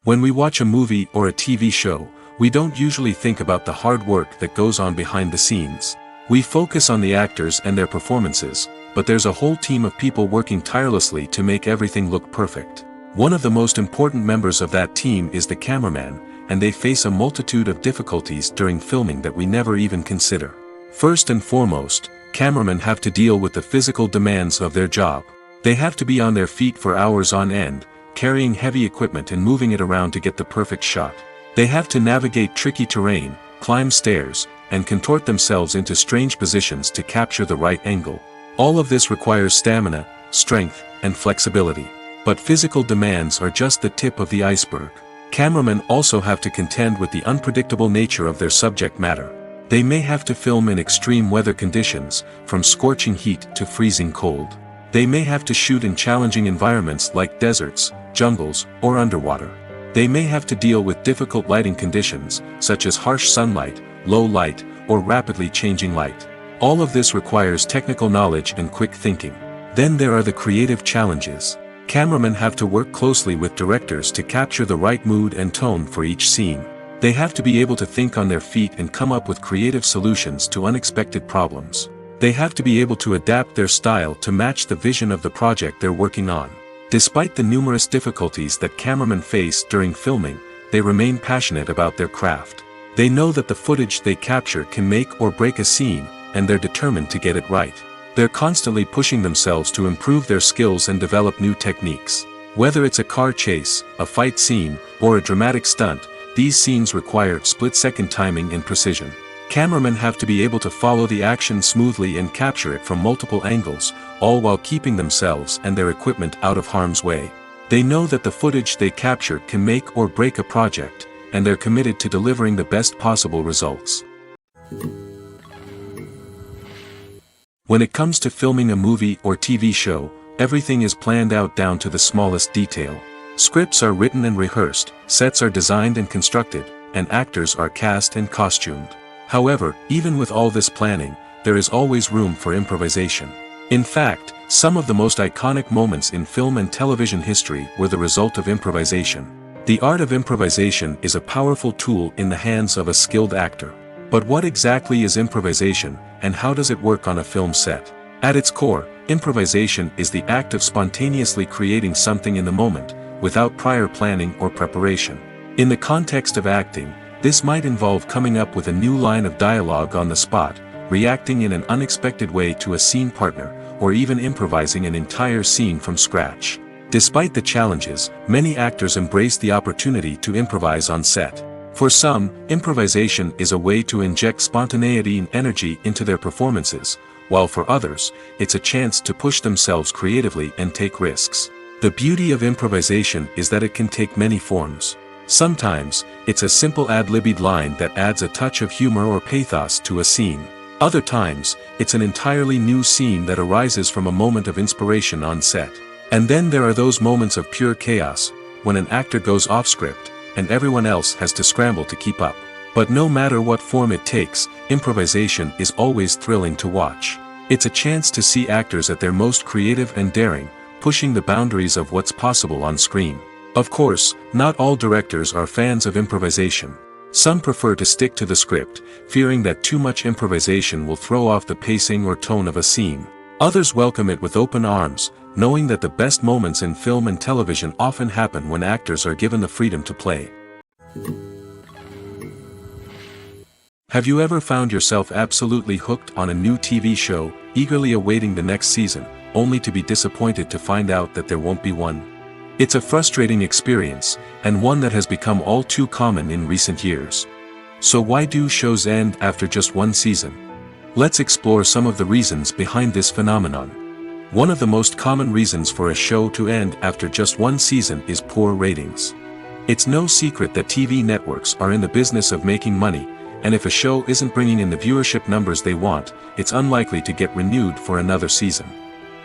When we watch a movie or a TV show, we don't usually think about the hard work that goes on behind the scenes. We focus on the actors and their performances, but there's a whole team of people working tirelessly to make everything look perfect. One of the most important members of that team is the cameraman, and they face a multitude of difficulties during filming that we never even consider. First and foremost, cameramen have to deal with the physical demands of their job. They have to be on their feet for hours on end, carrying heavy equipment and moving it around to get the perfect shot. They have to navigate tricky terrain, climb stairs, and contort themselves into strange positions to capture the right angle. All of this requires stamina, strength, and flexibility. But physical demands are just the tip of the iceberg. Cameramen also have to contend with the unpredictable nature of their subject matter. They may have to film in extreme weather conditions, from scorching heat to freezing cold. They may have to shoot in challenging environments like deserts, jungles, or underwater. They may have to deal with difficult lighting conditions, such as harsh sunlight, low light, or rapidly changing light. All of this requires technical knowledge and quick thinking. Then there are the creative challenges. Cameramen have to work closely with directors to capture the right mood and tone for each scene. They have to be able to think on their feet and come up with creative solutions to unexpected problems. They have to be able to adapt their style to match the vision of the project they're working on. Despite the numerous difficulties that cameramen face during filming, they remain passionate about their craft. They know that the footage they capture can make or break a scene, and they're determined to get it right. They're constantly pushing themselves to improve their skills and develop new techniques. Whether it's a car chase, a fight scene, or a dramatic stunt, these scenes require split-second timing and precision. Cameramen have to be able to follow the action smoothly and capture it from multiple angles, all while keeping themselves and their equipment out of harm's way. They know that the footage they capture can make or break a project, and they're committed to delivering the best possible results. When it comes to filming a movie or TV show, everything is planned out down to the smallest detail. Scripts are written and rehearsed, sets are designed and constructed, and actors are cast and costumed. However, even with all this planning, there is always room for improvisation. In fact, some of the most iconic moments in film and television history were the result of improvisation. The art of improvisation is a powerful tool in the hands of a skilled actor. But what exactly is improvisation, and how does it work on a film set? At its core, improvisation is the act of spontaneously creating something in the moment, without prior planning or preparation. In the context of acting, this might involve coming up with a new line of dialogue on the spot, reacting in an unexpected way to a scene partner, or even improvising an entire scene from scratch. Despite the challenges, many actors embrace the opportunity to improvise on set. For some, improvisation is a way to inject spontaneity and energy into their performances, while for others, it's a chance to push themselves creatively and take risks. The beauty of improvisation is that it can take many forms. Sometimes, it's a simple ad-libbed line that adds a touch of humor or pathos to a scene. Other times, it's an entirely new scene that arises from a moment of inspiration on set. And then there are those moments of pure chaos, when an actor goes off script, and everyone else has to scramble to keep up. But no matter what form it takes, improvisation is always thrilling to watch. It's a chance to see actors at their most creative and daring, pushing the boundaries of what's possible on screen. Of course, not all directors are fans of improvisation. Some prefer to stick to the script, fearing that too much improvisation will throw off the pacing or tone of a scene. Others welcome it with open arms, knowing that the best moments in film and television often happen when actors are given the freedom to play. Have you ever found yourself absolutely hooked on a new TV show, eagerly awaiting the next season, only to be disappointed to find out that there won't be one? It's a frustrating experience, and one that has become all too common in recent years. So why do shows end after just one season? Let's explore some of the reasons behind this phenomenon. One of the most common reasons for a show to end after just one season is poor ratings. It's no secret that TV networks are in the business of making money, and if a show isn't bringing in the viewership numbers they want, it's unlikely to get renewed for another season.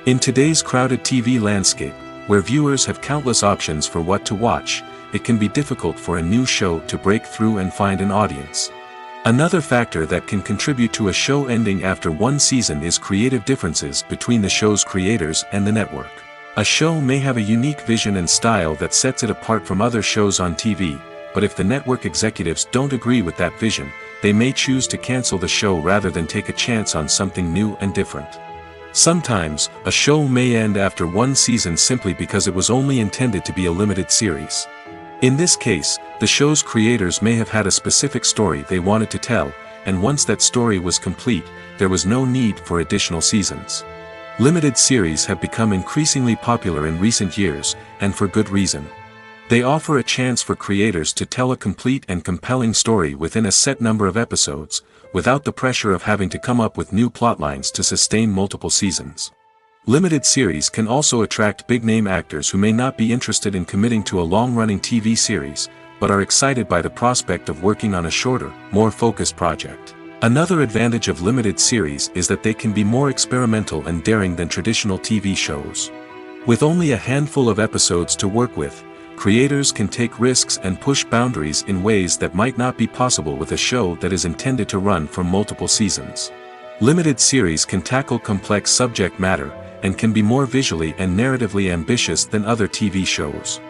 In today's crowded TV landscape, where viewers have countless options for what to watch, it can be difficult for a new show to break through and find an audience. Another factor that can contribute to a show ending after one season is creative differences between the show's creators and the network. A show may have a unique vision and style that sets it apart from other shows on TV, but if the network executives don't agree with that vision, they may choose to cancel the show rather than take a chance on something new and different. Sometimes, a show may end after one season simply because it was only intended to be a limited series. In this case, the show's creators may have had a specific story they wanted to tell, and once that story was complete, there was no need for additional seasons. Limited series have become increasingly popular in recent years, and for good reason. They offer a chance for creators to tell a complete and compelling story within a set number of episodes, without the pressure of having to come up with new plotlines to sustain multiple seasons. Limited series can also attract big-name actors who may not be interested in committing to a long-running TV series, but are excited by the prospect of working on a shorter, more focused project. Another advantage of limited series is that they can be more experimental and daring than traditional TV shows. With only a handful of episodes to work with, creators can take risks and push boundaries in ways that might not be possible with a show that is intended to run for multiple seasons. Limited series can tackle complex subject matter, and can be more visually and narratively ambitious than other TV shows.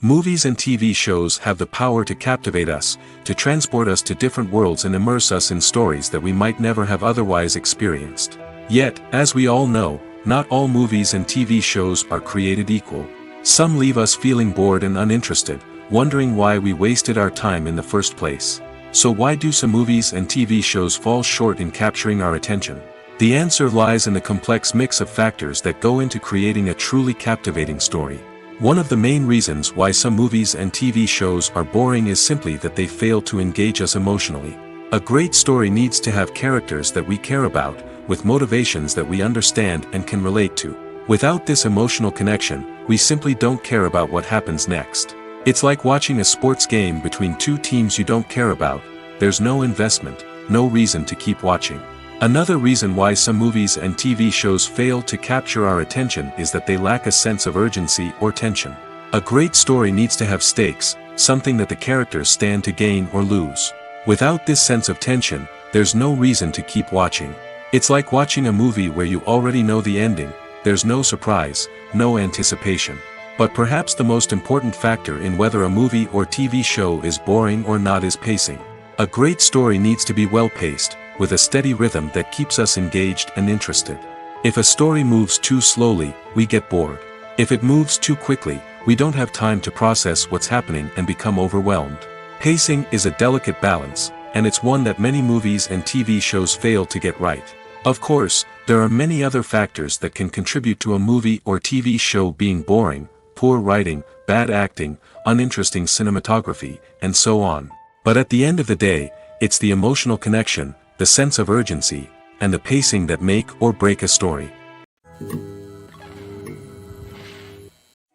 Movies and TV shows have the power to captivate us, to transport us to different worlds and immerse us in stories that we might never have otherwise experienced. Yet, as we all know, not all movies and TV shows are created equal. Some leave us feeling bored and uninterested, wondering why we wasted our time in the first place. So why do some movies and TV shows fall short in capturing our attention? The answer lies in the complex mix of factors that go into creating a truly captivating story. One of the main reasons why some movies and TV shows are boring is simply that they fail to engage us emotionally. A great story needs to have characters that we care about, with motivations that we understand and can relate to. Without this emotional connection, we simply don't care about what happens next. It's like watching a sports game between two teams you don't care about. There's no investment, no reason to keep watching. Another reason why some movies and TV shows fail to capture our attention is that they lack a sense of urgency or tension. A great story needs to have stakes, something that the characters stand to gain or lose. Without this sense of tension, there's no reason to keep watching. It's like watching a movie where you already know the ending. There's no surprise, no anticipation. But perhaps the most important factor in whether a movie or TV show is boring or not is pacing. A great story needs to be well-paced, with a steady rhythm that keeps us engaged and interested. If a story moves too slowly, we get bored. If it moves too quickly, we don't have time to process what's happening and become overwhelmed. Pacing is a delicate balance, and it's one that many movies and TV shows fail to get right. Of course, there are many other factors that can contribute to a movie or TV show being boring: poor writing, bad acting, uninteresting cinematography, and so on. But at the end of the day, it's the emotional connection, the sense of urgency, and the pacing that make or break a story.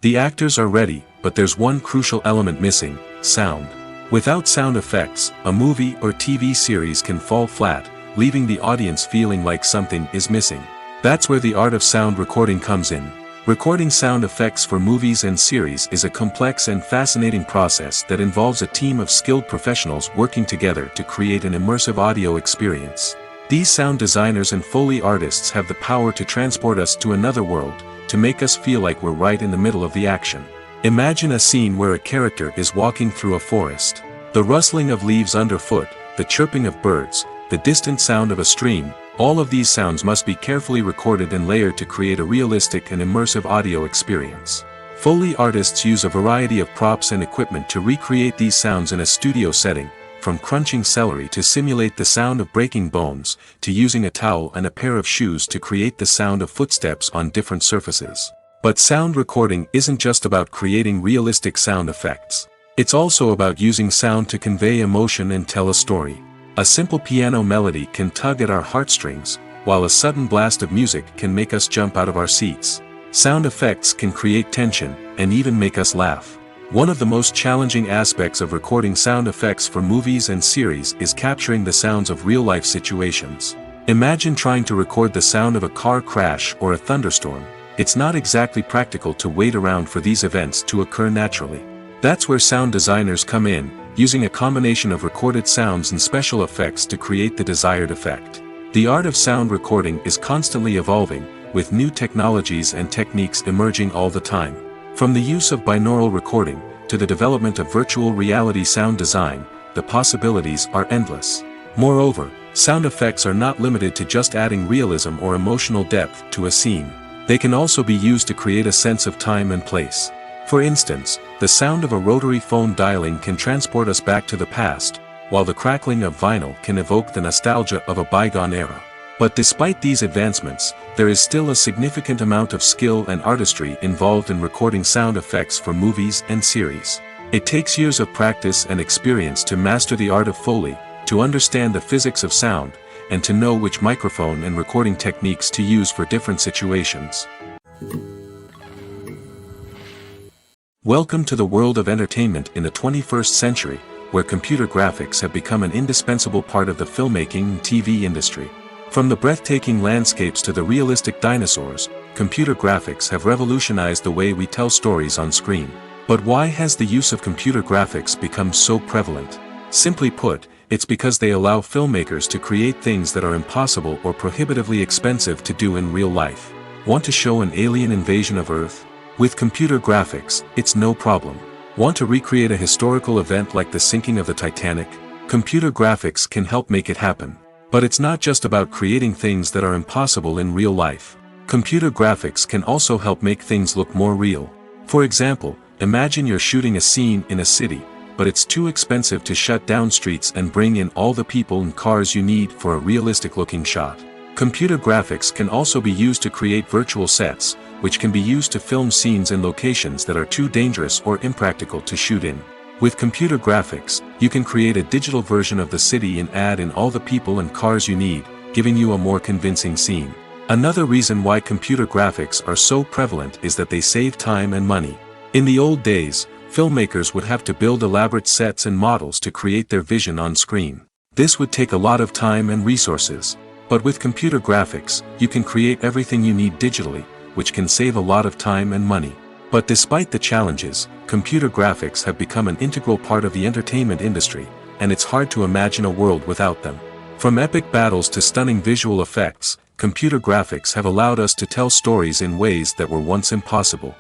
The actors are ready, but there's one crucial element missing: sound. Without sound effects, a movie or TV series can fall flat, leaving the audience feeling like something is missing. That's where the art of sound recording comes in. Recording sound effects for movies and series is a complex and fascinating process that involves a team of skilled professionals working together to create an immersive audio experience. These sound designers and Foley artists have the power to transport us to another world, to make us feel like we're right in the middle of the action. Imagine a scene where a character is walking through a forest. The rustling of leaves underfoot, the chirping of birds, the distant sound of a stream, all of these sounds must be carefully recorded and layered to create a realistic and immersive audio experience. Foley artists use a variety of props and equipment to recreate these sounds in a studio setting, from crunching celery to simulate the sound of breaking bones, to using a towel and a pair of shoes to create the sound of footsteps on different surfaces. But sound recording isn't just about creating realistic sound effects. It's also about using sound to convey emotion and tell a story. A simple piano melody can tug at our heartstrings, while a sudden blast of music can make us jump out of our seats. Sound effects can create tension, and even make us laugh. One of the most challenging aspects of recording sound effects for movies and series is capturing the sounds of real-life situations. Imagine trying to record the sound of a car crash or a thunderstorm. It's not exactly practical to wait around for these events to occur naturally. That's where sound designers come in, using a combination of recorded sounds and special effects to create the desired effect. The art of sound recording is constantly evolving, with new technologies and techniques emerging all the time. From the use of binaural recording, to the development of virtual reality sound design, the possibilities are endless. Moreover, sound effects are not limited to just adding realism or emotional depth to a scene. They can also be used to create a sense of time and place. For instance, the sound of a rotary phone dialing can transport us back to the past, while the crackling of vinyl can evoke the nostalgia of a bygone era. But despite these advancements, there is still a significant amount of skill and artistry involved in recording sound effects for movies and series. It takes years of practice and experience to master the art of Foley, to understand the physics of sound, and to know which microphone and recording techniques to use for different situations. Welcome to the world of entertainment in the 21st century, where computer graphics have become an indispensable part of the filmmaking and TV industry. From the breathtaking landscapes to the realistic dinosaurs, computer graphics have revolutionized the way we tell stories on screen. But why has the use of computer graphics become so prevalent? Simply put, it's because they allow filmmakers to create things that are impossible or prohibitively expensive to do in real life. Want to show an alien invasion of Earth? With computer graphics, it's no problem. Want to recreate a historical event like the sinking of the Titanic? Computer graphics can help make it happen. But it's not just about creating things that are impossible in real life. Computer graphics can also help make things look more real. For example, imagine you're shooting a scene in a city, but it's too expensive to shut down streets and bring in all the people and cars you need for a realistic-looking shot. Computer graphics can also be used to create virtual sets, which can be used to film scenes in locations that are too dangerous or impractical to shoot in. With computer graphics, you can create a digital version of the city and add in all the people and cars you need, giving you a more convincing scene. Another reason why computer graphics are so prevalent is that they save time and money. In the old days, filmmakers would have to build elaborate sets and models to create their vision on screen. This would take a lot of time and resources. But with computer graphics, you can create everything you need digitally, which can save a lot of time and money. But despite the challenges, computer graphics have become an integral part of the entertainment industry, and it's hard to imagine a world without them. From epic battles to stunning visual effects, computer graphics have allowed us to tell stories in ways that were once impossible.